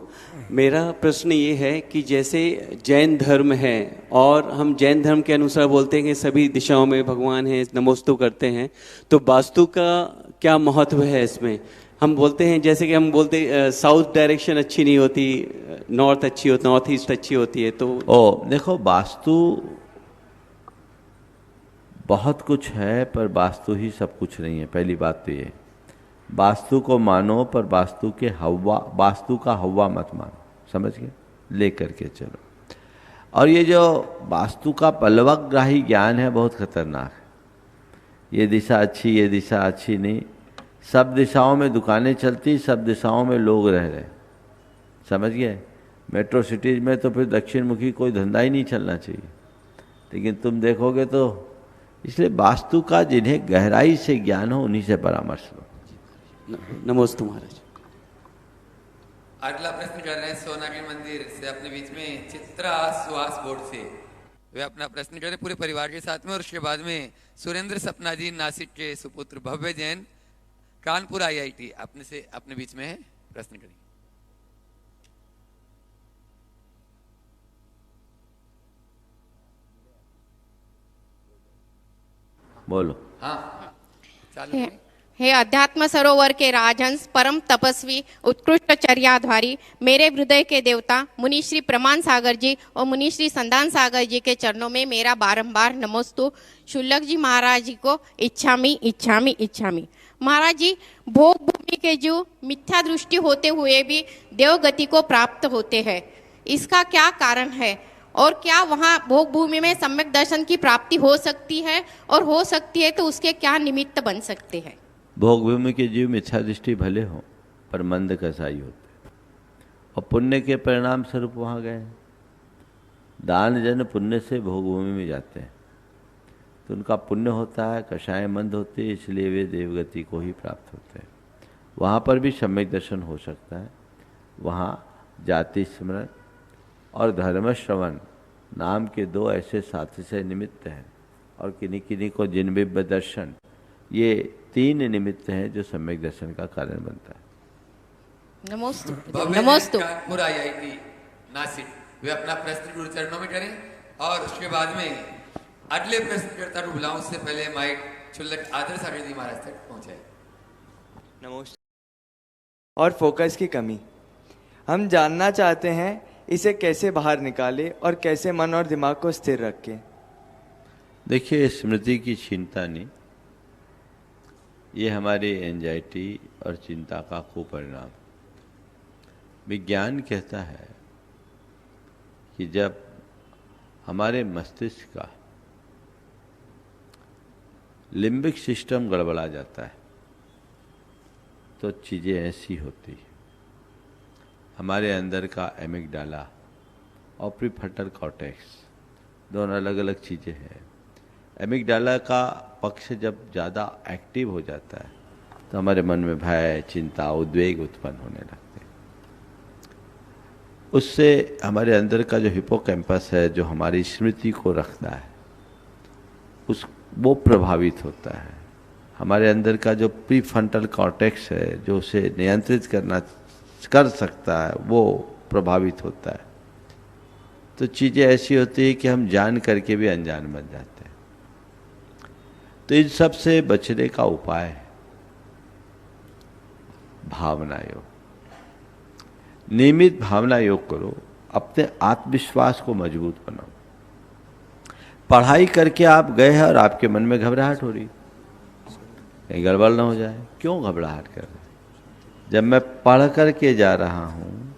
मेरा प्रश्न ये है कि जैसे जैन धर्म है और हम जैन धर्म के अनुसार बोलते हैं कि सभी दिशाओं में भगवान हैं, नमोस्तु करते हैं, तो वास्तु का क्या महत्व है इसमें? हम बोलते हैं जैसे कि हम बोलते साउथ डायरेक्शन अच्छी नहीं होती, नॉर्थ अच्छी होती, नॉर्थ ईस्ट अच्छी होती है। तो देखो, वास्तु बहुत कुछ है पर वास्तु ही सब कुछ नहीं है। पहली बात तो ये, वास्तु को मानो पर वास्तु का हवा मत मानो। समझ गए? लेकर के चलो। और ये जो वास्तु का पलवग्राही ज्ञान है बहुत खतरनाक है। ये दिशा अच्छी, ये दिशा अच्छी नहीं। सब दिशाओं में दुकानें चलती, सब दिशाओं में लोग रह रहे। समझ गए? मेट्रो सिटीज में तो फिर दक्षिण मुखी कोई धंधा ही नहीं चलना चाहिए। लेकिन तुम देखोगे तो, इसलिए वास्तु का जिन्हें गहराई से ज्ञान हो उन्हीं से परामर्श लो। नमोस्तु महाराज। अगला प्रश्न कर रहे हैं सोनागिरी मंदिर से अपने बीच में चित्रा सुहास बोर्ड से। वे अपना प्रश्न करें पूरे परिवार के साथ में, और उसके बाद में सुरेंद्र सपना जी नासिक के सुपुत्र भव्य जैन कानपुर IIT अपने बीच में है, प्रश्न करें। बोलो। हाँ चालू। हे अध्यात्म सरोवर के राजहंस, परम तपस्वी, उत्कृष्ट चर्याधारी, मेरे हृदय के देवता मुनि श्री प्रमाण सागर जी और मुनि श्री संदान सागर जी के चरणों में मेरा बारंबार नमोस्तु। शुल्लक जी महाराज जी को इच्छामि इच्छामि इच्छामि। महाराज जी, भोग भूमि के जीव मिथ्या दृष्टि होते हुए भी देवगति को प्राप्त होते हैं, इसका क्या कारण है? और क्या वहाँ भोग भूमि में सम्यक दर्शन की प्राप्ति हो सकती है, और हो सकती है तो उसके क्या निमित्त बन सकते हैं? भोग भूमि के जीव मिथ्या दृष्टि भले हों पर मंद कसाई होते, और पुण्य के परिणाम स्वरूप वहाँ गए। दान जन पुण्य से भोग भूमि में जाते हैं तो उनका पुण्य होता है, कषाय मंद होते हैं, इसलिए वे देवगति को ही प्राप्त होते हैं। वहाँ पर भी सम्यक दर्शन हो सकता है। वहाँ जाति स्मरण और धर्म श्रवण नाम के दो ऐसे साथी से निमित्त हैं, और किन्हीं किन्हीं को जिनबिंब दर्शन, ये 3 निमित्त हैं जो सम्यक दर्शन का कारण बनता है। नमोस्तु भव्य नमोस्तु। जैन कानपुर IIT नासिक, वे अपना प्रश्न गुरु चरणों में करें, और उसके बाद में अगले प्रश्नकर्ता को बुलाऊं, उससे पहले माइक शुल्लक आदर सागर जी महाराज तक पहुंचे। नमस्कार। और फोकस की कमी, हम जानना चाहते हैं इसे कैसे बाहर निकाले और कैसे मन और दिमाग को स्थिर रखें। देखिए, स्मृति की चिंता नहीं, ये हमारी एंजाइटी और चिंता का कुपरिणाम। विज्ञान कहता है कि जब हमारे मस्तिष्क का लिम्बिक सिस्टम गड़बड़ा जाता है तो चीज़ें ऐसी होती हैं। हमारे अंदर का एमिगडाला और प्रीफ्रंटल कॉर्टेक्स दोनों अलग अलग चीज़ें हैं। एमिगडाला का पक्ष जब ज़्यादा एक्टिव हो जाता है तो हमारे मन में भय, चिंता, उद्वेग उत्पन्न होने लगते हैं। उससे हमारे अंदर का जो हिपोकैम्पस है, जो हमारी स्मृति को रखता है, वो प्रभावित होता है। हमारे अंदर का जो प्रीफ्रंटल कॉर्टेक्स है, जो उसे नियंत्रित कर सकता है, वो प्रभावित होता है। तो चीज़ें ऐसी होती है कि हम जान करके भी अनजान बन जाते हैं। तो इन सब से बचने का उपाय है भावना योग। नियमित भावना योग करो, अपने आत्मविश्वास को मजबूत बनाओ। पढ़ाई करके आप गए हैं और आपके मन में घबराहट हो रही, कहीं गड़बड़ ना हो जाए। क्यों घबराहट कर रहे? जब मैं पढ़ करके जा रहा हूँ,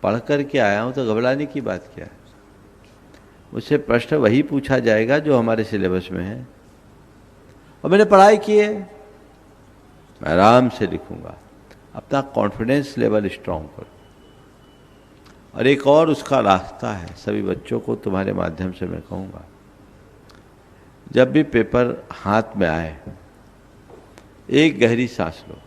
पढ़ करके आया हूँ, तो घबराने की बात क्या है? मुझसे प्रश्न वही पूछा जाएगा जो हमारे सिलेबस में है, और मैंने पढ़ाई की है, मैं आराम से लिखूंगा। अपना कॉन्फिडेंस लेवल स्ट्रांग करो। और एक और उसका रास्ता है, सभी बच्चों को तुम्हारे माध्यम से मैं कहूँगा, जब भी पेपर हाथ में आए, एक गहरी सांस लो,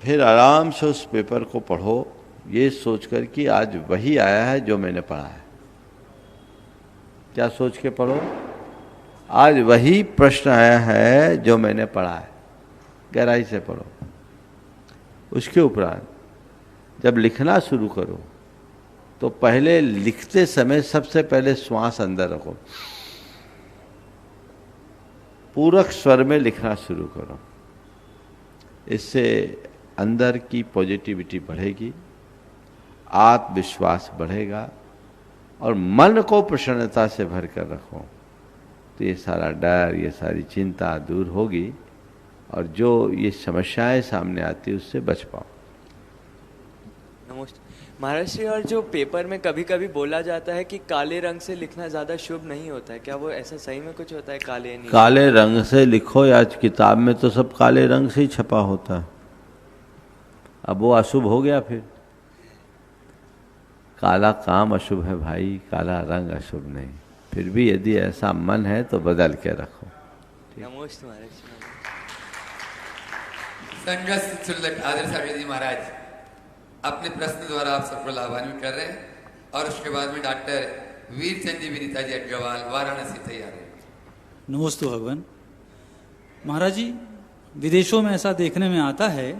फिर आराम से उस पेपर को पढ़ो, ये सोचकर कि आज वही आया है जो मैंने पढ़ा है। क्या सोच के पढ़ो? आज वही प्रश्न आया है जो मैंने पढ़ा है। गहराई से पढ़ो। उसके उपरांत जब लिखना शुरू करो तो पहले लिखते समय सबसे पहले श्वास अंदर रखो, पूरक स्वर में लिखना शुरू करो। इससे अंदर की पॉजिटिविटी बढ़ेगी, आत्मविश्वास बढ़ेगा, और मन को प्रसन्नता से भर कर रखो तो ये सारा डर, ये सारी चिंता दूर होगी, और जो ये समस्याएं सामने आती है उससे बच पाओ। नमस्ते महाराज श्री, और जो पेपर में कभी कभी बोला जाता है कि काले रंग से लिखना ज़्यादा शुभ नहीं होता है, क्या वो ऐसा सही में कुछ होता है? काले रंग से लिखो, या किताब में तो सब काले रंग से ही छपा होता है। अब वो अशुभ हो गया। फिर काला काम अशुभ है भाई, काला रंग अशुभ नहीं। फिर भी यदि ऐसा मन है तो बदल के रखो। नमस्ते महाराज। संगत चुल्लक आदर सागर जी महाराज अपने प्रश्न द्वारा आप सबको लाभान्वित कर रहे हैं और उसके बाद में डॉक्टर वीरचंद जी विनीता जी अग्रवाल वाराणसी तैयार है। नमोस्तु भगवान। महाराज जी, विदेशों में ऐसा देखने में आता है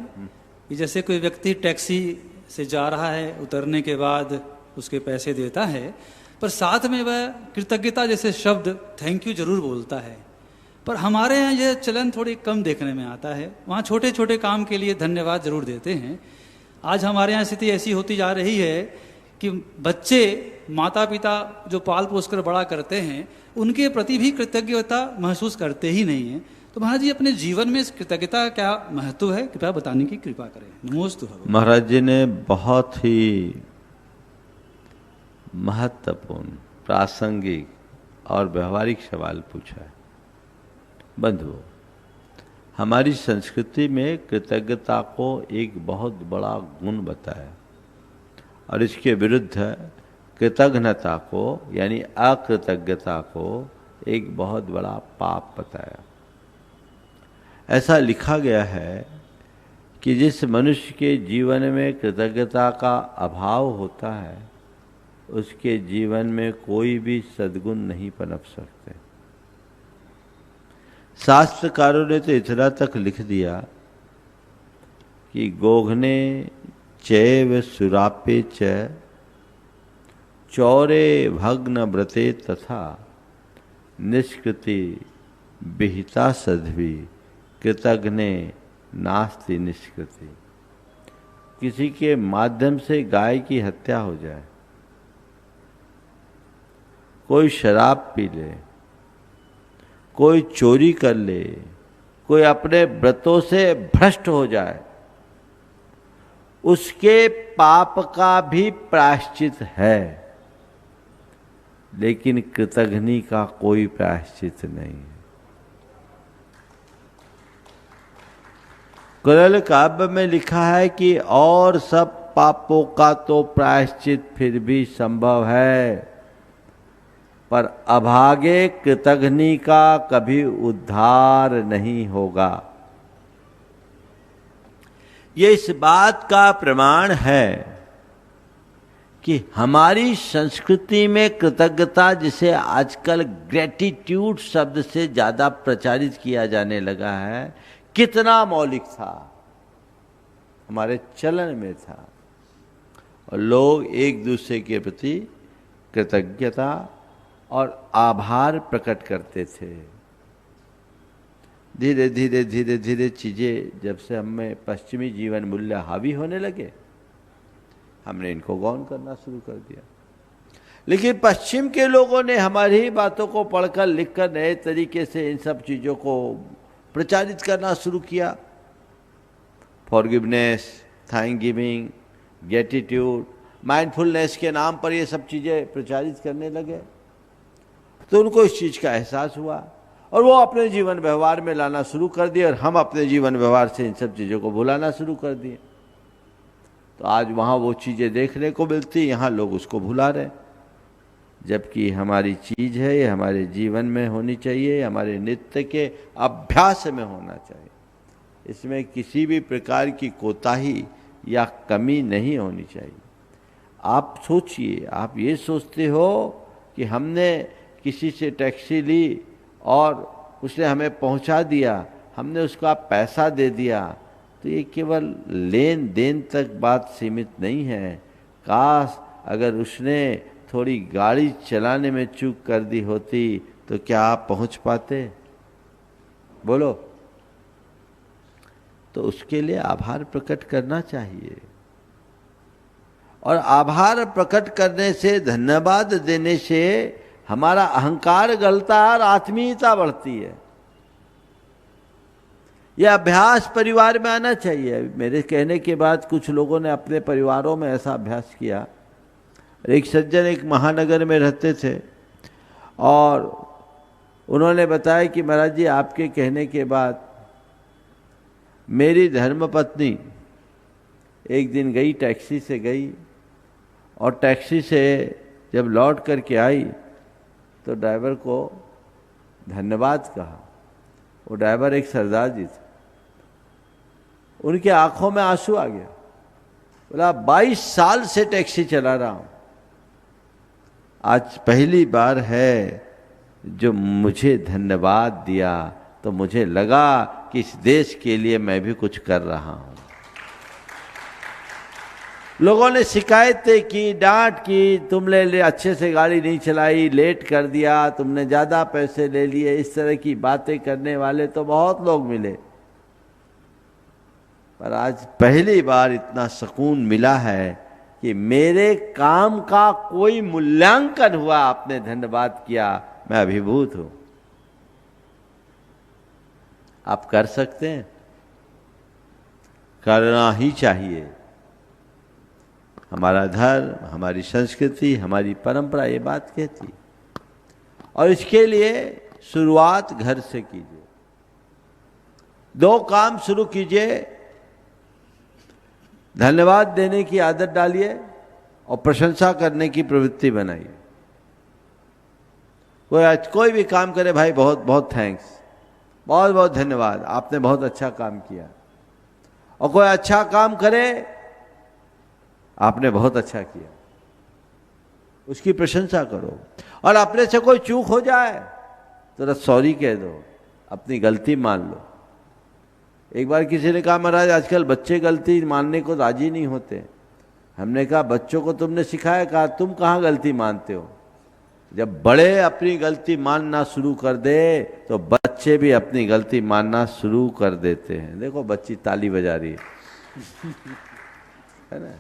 कि जैसे कोई व्यक्ति टैक्सी से जा रहा है, उतरने के बाद उसके पैसे देता है, पर साथ में वह कृतज्ञता जैसे शब्द थैंक यू जरूर बोलता है। पर हमारे यहाँ यह चलन थोड़ी कम देखने में आता है। वहाँ छोटे छोटे काम के लिए धन्यवाद जरूर देते हैं। आज हमारे यहाँ स्थिति ऐसी होती जा रही है कि बच्चे माता पिता जो पाल पोस कर बड़ा करते हैं उनके प्रति भी कृतज्ञता महसूस करते ही नहीं हैं। तो महाराज जी, अपने जीवन में इस कृतज्ञता का क्या महत्व है, कृपया बताने की कृपा करें। नमोस्तु भगवान। महाराज जी ने बहुत ही महत्वपूर्ण, प्रासंगिक और व्यवहारिक सवाल पूछा है। बंधुओं, हमारी संस्कृति में कृतज्ञता को एक बहुत बड़ा गुण बताया और इसके विरुद्ध कृतघ्नता को यानी अकृतज्ञता को एक बहुत बड़ा पाप बताया। ऐसा लिखा गया है कि जिस मनुष्य के जीवन में कृतज्ञता का अभाव होता है उसके जीवन में कोई भी सद्गुण नहीं पनप सकते। शास्त्रकारों ने तो इतना तक लिख दिया कि गोघने चैव सुरापे च चौरे भग्न व्रते तथा निष्कृति विहिता सद्भी कृतघ्ने नास्ति निष्कृति। किसी के माध्यम से गाय की हत्या हो जाए, कोई शराब पी ले, कोई चोरी कर ले, कोई अपने व्रतों से भ्रष्ट हो जाए, उसके पाप का भी प्रायश्चित है, लेकिन कृतघ्नि का कोई प्रायश्चित नहीं है। कुरल काव्य में लिखा है कि और सब पापों का तो प्रायश्चित फिर भी संभव है, पर अभागे कृतघ्नि का कभी उद्धार नहीं होगा। ये इस बात का प्रमाण है कि हमारी संस्कृति में कृतज्ञता, जिसे आजकल ग्रेटिट्यूड शब्द से ज़्यादा प्रचारित किया जाने लगा है, कितना मौलिक था, हमारे चलन में था। और लोग एक दूसरे के प्रति कृतज्ञता और आभार प्रकट करते थे। धीरे धीरे धीरे धीरे चीज़ें जब से हमें पश्चिमी जीवन मूल्य हावी होने लगे, हमने इनको गौण करना शुरू कर दिया। लेकिन पश्चिम के लोगों ने हमारी ही बातों को पढ़कर लिखकर नए तरीके से इन सब चीज़ों को प्रचारित करना शुरू किया। Forgiveness, thank giving, gratitude, mindfulness के नाम पर ये सब चीज़ें प्रचारित करने लगे। तो उनको इस चीज़ का एहसास हुआ और वो अपने जीवन व्यवहार में लाना शुरू कर दिए और हम अपने जीवन व्यवहार से इन सब चीज़ों को भुलाना शुरू कर दिए। तो आज वहाँ वो चीज़ें देखने को मिलती, यहाँ लोग उसको भुला रहे, जबकि हमारी चीज़ है, ये हमारे जीवन में होनी चाहिए, हमारे नित्य के अभ्यास में होना चाहिए। इसमें किसी भी प्रकार की कोताही या कमी नहीं होनी चाहिए। आप सोचिए, आप ये सोचते हो कि हमने किसी से टैक्सी ली और उसने हमें पहुंचा दिया, हमने उसका पैसा दे दिया, तो ये केवल लेन देन तक बात सीमित नहीं है। काश अगर उसने थोड़ी गाड़ी चलाने में चूक कर दी होती तो क्या आप पहुंच पाते? बोलो। तो उसके लिए आभार प्रकट करना चाहिए और आभार प्रकट करने से, धन्यवाद देने से हमारा अहंकार गलता और आत्मीयता बढ़ती है। यह अभ्यास परिवार में आना चाहिए। मेरे कहने के बाद कुछ लोगों ने अपने परिवारों में ऐसा अभ्यास किया। एक सज्जन एक महानगर में रहते थे और उन्होंने बताया कि महाराज जी, आपके कहने के बाद मेरी धर्मपत्नी एक दिन गई, टैक्सी से गई और टैक्सी से जब लौट करके आई तो ड्राइवर को धन्यवाद कहा। वो ड्राइवर एक सरदार जी थे। उनके आंखों में आंसू आ गया। बोला 22 साल से टैक्सी चला रहा हूं, आज पहली बार है जो मुझे धन्यवाद दिया, तो मुझे लगा कि इस देश के लिए मैं भी कुछ कर रहा हूं। लोगों ने शिकायतें की, डांट की, तुमने अच्छे से गाड़ी नहीं चलाई, लेट कर दिया, तुमने ज्यादा पैसे ले लिए, इस तरह की बातें करने वाले तो बहुत लोग मिले। पर आज पहली बार इतना सुकून मिला है कि मेरे काम का कोई मूल्यांकन हुआ, आपने धन्यवाद किया, मैं अभिभूत हूं। आप कर सकते हैं, करना ही चाहिए। हमारा धर्म, हमारी संस्कृति, हमारी परंपरा ये बात कहती है। और इसके लिए शुरुआत घर से कीजिए। 2 काम शुरू कीजिए, धन्यवाद देने की आदत डालिए और प्रशंसा करने की प्रवृत्ति बनाइए। कोई भी काम करे, भाई बहुत बहुत थैंक्स, बहुत बहुत धन्यवाद, आपने बहुत अच्छा काम किया। और कोई अच्छा काम करे, आपने बहुत अच्छा किया, उसकी प्रशंसा करो। और अपने से कोई चूक हो जाए तो सॉरी कह दो, अपनी गलती मान लो। एक बार किसी ने कहा, महाराज आजकल बच्चे गलती मानने को राजी नहीं होते। हमने कहा, बच्चों को तुमने सिखाया? कहा, तुम कहाँ गलती मानते हो? जब बड़े अपनी गलती मानना शुरू कर दे तो बच्चे भी अपनी गलती मानना शुरू कर देते हैं। देखो बच्ची ताली बजा रही है ना।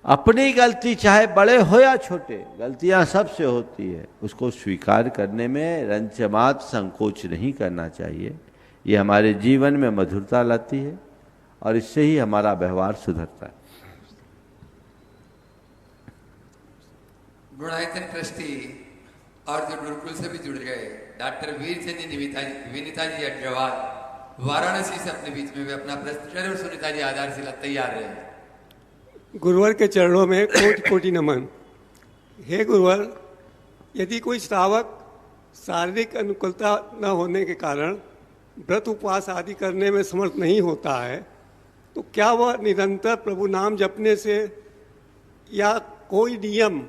अपनी गलती चाहे बड़े हो या छोटे, गलतियां सबसे होती है, उसको स्वीकार करने में रंचमात संकोच नहीं करना चाहिए। ये हमारे जीवन में मधुरता लाती है और इससे ही हमारा व्यवहार सुधरता है। गुणायतन ट्रस्टी और जो गुरुकुल से भी जुड़ गए डॉक्टर वीरचंद जी, विनीता जी अग्रवाल, वाराणसी से अपने बीच में वे अपना प्रश्न और सुनीता जी आधारशिला तैयार रहे। गुरुवर के चरणों में कोटि कोटि नमन। हे गुरुवर, यदि कोई श्रावक शारीरिक अनुकूलता न होने के कारण व्रत उपवास आदि करने में समर्थ नहीं होता है, तो क्या वह निरंतर प्रभु नाम जपने से या कोई नियम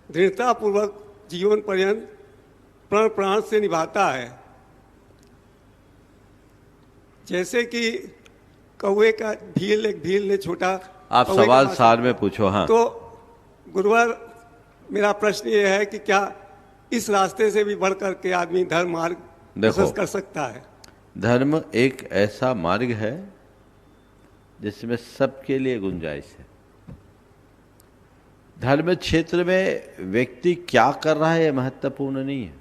दृढ़तापूर्वक जीवन पर्यंत प्रण प्राण से निभाता है? जैसे कि कौवे का भील, एक भील ने छोटा, आप सवाल सार में पूछो। हाँ, तो गुरुवर मेरा प्रश्न ये है कि क्या इस रास्ते से भी बढ़ करके आदमी धर्म मार्ग प्रशस्त कर सकता है? धर्म एक ऐसा मार्ग है जिसमें सबके लिए गुंजाइश है। धर्म क्षेत्र में व्यक्ति क्या कर रहा है यह महत्वपूर्ण नहीं है,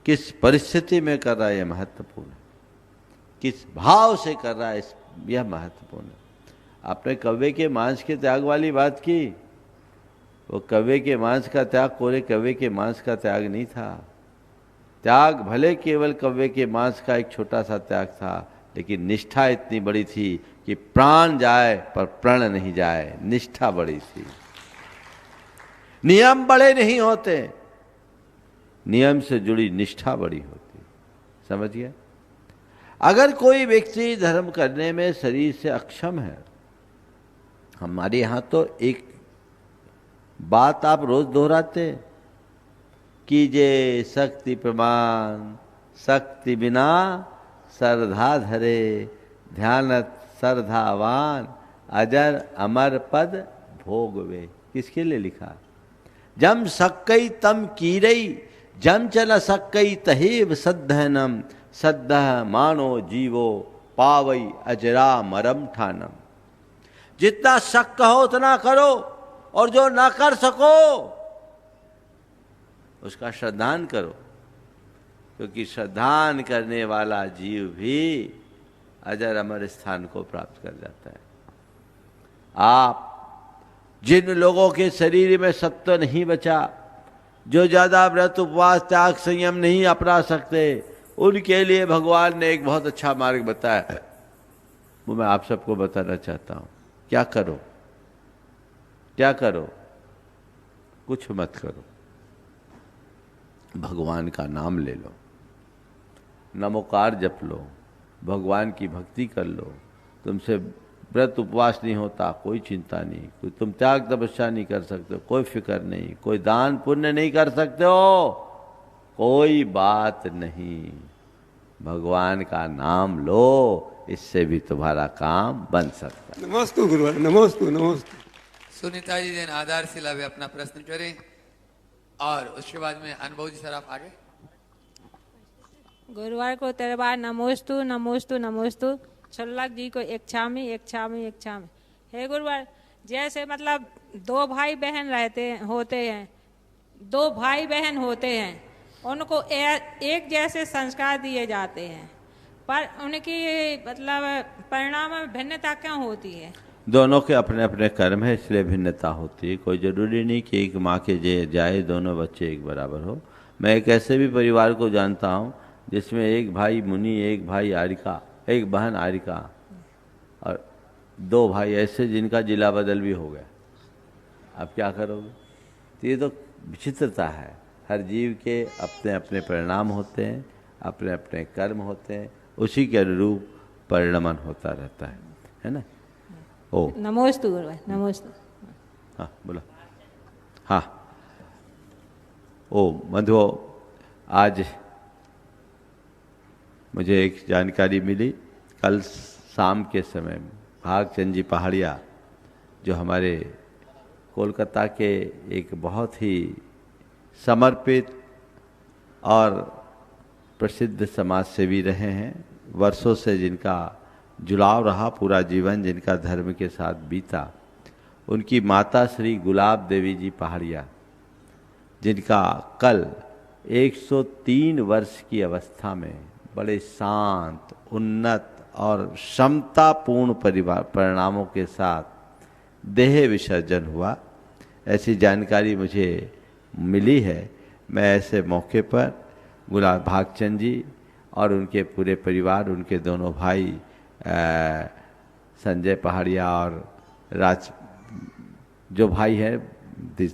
किस परिस्थिति में कर रहा है यह महत्वपूर्ण है, किस भाव से कर रहा है यह महत्वपूर्ण है। आपने कौवे के मांस के त्याग वाली बात की, वो कौवे के मांस का त्याग कोरे कौवे के मांस का त्याग नहीं था। त्याग भले केवल कौवे के मांस का एक छोटा सा त्याग था, लेकिन निष्ठा इतनी बड़ी थी कि प्राण जाए पर प्रण नहीं जाए। निष्ठा बड़ी थी। नियम बड़े नहीं होते, नियम से जुड़ी निष्ठा बड़ी होती। समझ गए? अगर कोई व्यक्ति धर्म करने में शरीर से अक्षम है, हमारे यहाँ तो एक बात आप रोज दोहराते, कीजे शक्ति प्रमाण, शक्ति बिना श्रद्धा धरे, ध्यानत श्रद्धावान, अजर अमर पद भोगवे। किसके लिए लिखा? जम सक्कई तम कीरई, जम चल सक्कई तहेव सद्धनम, सद्ध मानो जीवो पावई अजरा मरम ठानम। जितना शक कहो उतना करो, और जो ना कर सको उसका श्रद्धान करो, क्योंकि श्रद्धान करने वाला जीव भी अजर अमर स्थान को प्राप्त कर जाता है। आप जिन लोगों के शरीर में सत्व नहीं बचा, जो ज्यादा व्रत उपवास त्याग संयम नहीं अपना सकते, उनके लिए भगवान ने एक बहुत अच्छा मार्ग बताया है, वो मैं आप सबको बताना चाहता हूं। क्या करो? क्या करो? कुछ मत करो, भगवान का नाम ले लो, नमोकार जप लो, भगवान की भक्ति कर लो। तुमसे व्रत उपवास नहीं होता, कोई चिंता नहीं, कोई तुम त्याग तपस्या नहीं कर सकते हो, कोई फिक्र नहीं, कोई दान पुण्य नहीं कर सकते हो, कोई बात नहीं। भगवान का नाम लो, इससे भी तुम्हारा काम बन सकता है। नमोस्तु गुरुवर, नमोस्तु नमोस्तु। सुनीता जी जैन आधारशिला भी अपना प्रश्न करें और उसके बाद में अनुभव जी सर आप आगे। गुरुवार को तेरे बार नमोस्तु नमोस्तु नमोस्तु। छल्लक जी को एक छामी एक छामी एक छामी। हे गुरुवार, जैसे मतलब दो भाई बहन होते हैं, दो भाई बहन होते हैं, उनको एक जैसे संस्कार दिए जाते हैं, पर उनकी मतलब परिणाम में भिन्नता क्यों होती है? दोनों के अपने अपने कर्म है, इसलिए भिन्नता होती है। कोई जरूरी नहीं कि एक माँ के जाए दोनों बच्चे एक बराबर हो। मैं एक ऐसे भी परिवार को जानता हूँ जिसमें एक भाई मुनि, एक भाई आरिका, एक बहन आरिका और दो भाई ऐसे जिनका जिला बदल भी हो गया। अब क्या करोगे? तो ये तो विचित्रता है। हर जीव के अपने अपने परिणाम होते हैं, अपने अपने कर्म होते हैं, उसी के अनुरूप परिणमन होता रहता है ना। ओ नमोस्तु गुरुवार, नमोस्तु। हाँ बोलो। हाँ ओ मधु, आज मुझे एक जानकारी मिली। कल शाम के समय भागचंद जी पहाड़िया, जो हमारे कोलकाता के एक बहुत ही समर्पित और प्रसिद्ध समाज सेवी रहे हैं, वर्षों से जिनका जुड़ाव रहा, पूरा जीवन जिनका धर्म के साथ बीता, उनकी माता श्री गुलाब देवी जी पहाड़िया, जिनका कल 103 वर्ष की अवस्था में बड़े शांत, उन्नत और क्षमतापूर्ण परिणामों के साथ देह विसर्जन हुआ, ऐसी जानकारी मुझे मिली है। मैं ऐसे मौके पर गुलाब भागचंद जी और उनके पूरे परिवार, उनके दोनों भाई संजय पहाड़िया और राज, जो भाई है,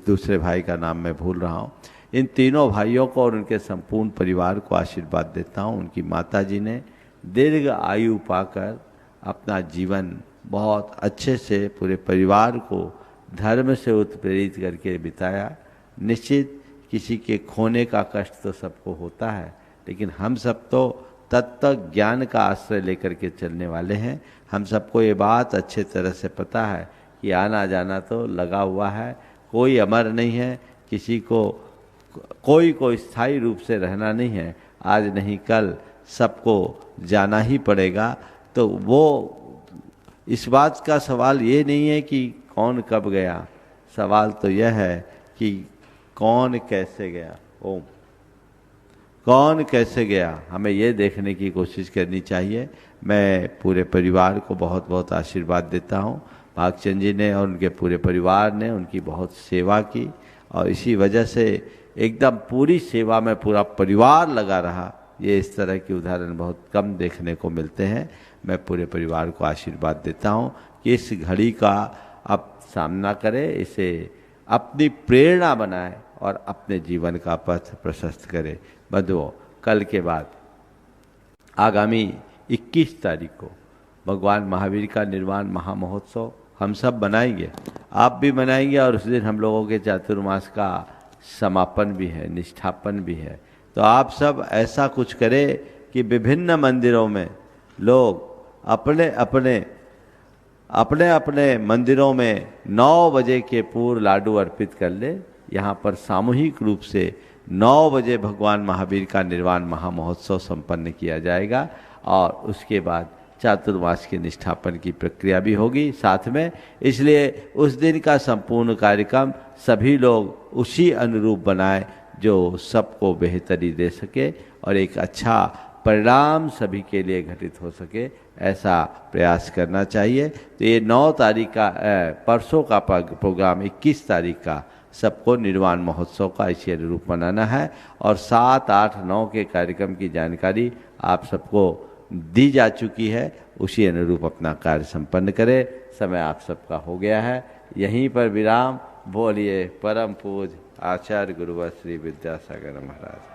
दूसरे भाई का नाम मैं भूल रहा हूँ, इन तीनों भाइयों को और उनके संपूर्ण परिवार को आशीर्वाद देता हूँ। उनकी माता जी ने दीर्घ आयु पाकर अपना जीवन बहुत अच्छे से पूरे परिवार को धर्म से उत्प्रेरित करके बिताया। निश्चित किसी के खोने का कष्ट तो सबको होता है, लेकिन हम सब तो तत्व ज्ञान का आश्रय लेकर के चलने वाले हैं। हम सबको ये बात अच्छे तरह से पता है कि आना जाना तो लगा हुआ है, कोई अमर नहीं है, किसी को कोई स्थायी रूप से रहना नहीं है। आज नहीं कल सबको जाना ही पड़ेगा। तो वो इस बात का सवाल ये नहीं है कि कौन कब गया, सवाल तो यह है कि कौन कैसे गया। ओम, कौन कैसे गया, हमें ये देखने की कोशिश करनी चाहिए। मैं पूरे परिवार को बहुत बहुत आशीर्वाद देता हूँ। भागचंद जी ने और उनके पूरे परिवार ने उनकी बहुत सेवा की और इसी वजह से एकदम पूरी सेवा में पूरा परिवार लगा रहा। ये इस तरह के उदाहरण बहुत कम देखने को मिलते हैं। मैं पूरे परिवार को आशीर्वाद देता हूँ कि इस घड़ी का अब सामना करे, इसे अपनी प्रेरणा बनाए और अपने जीवन का पथ प्रशस्त करे। बंधुओं, कल के बाद आगामी 21 तारीख को भगवान महावीर का निर्वाण महामहोत्सव हम सब मनाएंगे, आप भी मनाएंगे और उस दिन हम लोगों के चातुर्मास का समापन भी है, निष्ठापन भी है। तो आप सब ऐसा कुछ करें कि विभिन्न मंदिरों में लोग अपने अपने मंदिरों में 9 बजे के पूर्व लाडू अर्पित कर ले। यहाँ पर सामूहिक रूप से 9 बजे भगवान महावीर का निर्वाण महामहोत्सव संपन्न किया जाएगा और उसके बाद चातुर्मास के निष्ठापन की प्रक्रिया भी होगी साथ में। इसलिए उस दिन का संपूर्ण कार्यक्रम सभी लोग उसी अनुरूप बनाए जो सबको बेहतरी दे सके और एक अच्छा परिणाम सभी के लिए घटित हो सके, ऐसा प्रयास करना चाहिए। तो ये 9 तारीख का परसों का प्रोग्राम 21 तारीख का सबको निर्वाण महोत्सव का इसी अनुरूप मनाना है और 7, 8, 9 के कार्यक्रम की जानकारी आप सबको दी जा चुकी है। उसी अनुरूप अपना कार्य संपन्न करें। समय आप सबका हो गया है, यहीं पर विराम। बोलिए परम पूज्य आचार्य गुरुवर श्री विद्यासागर महाराज।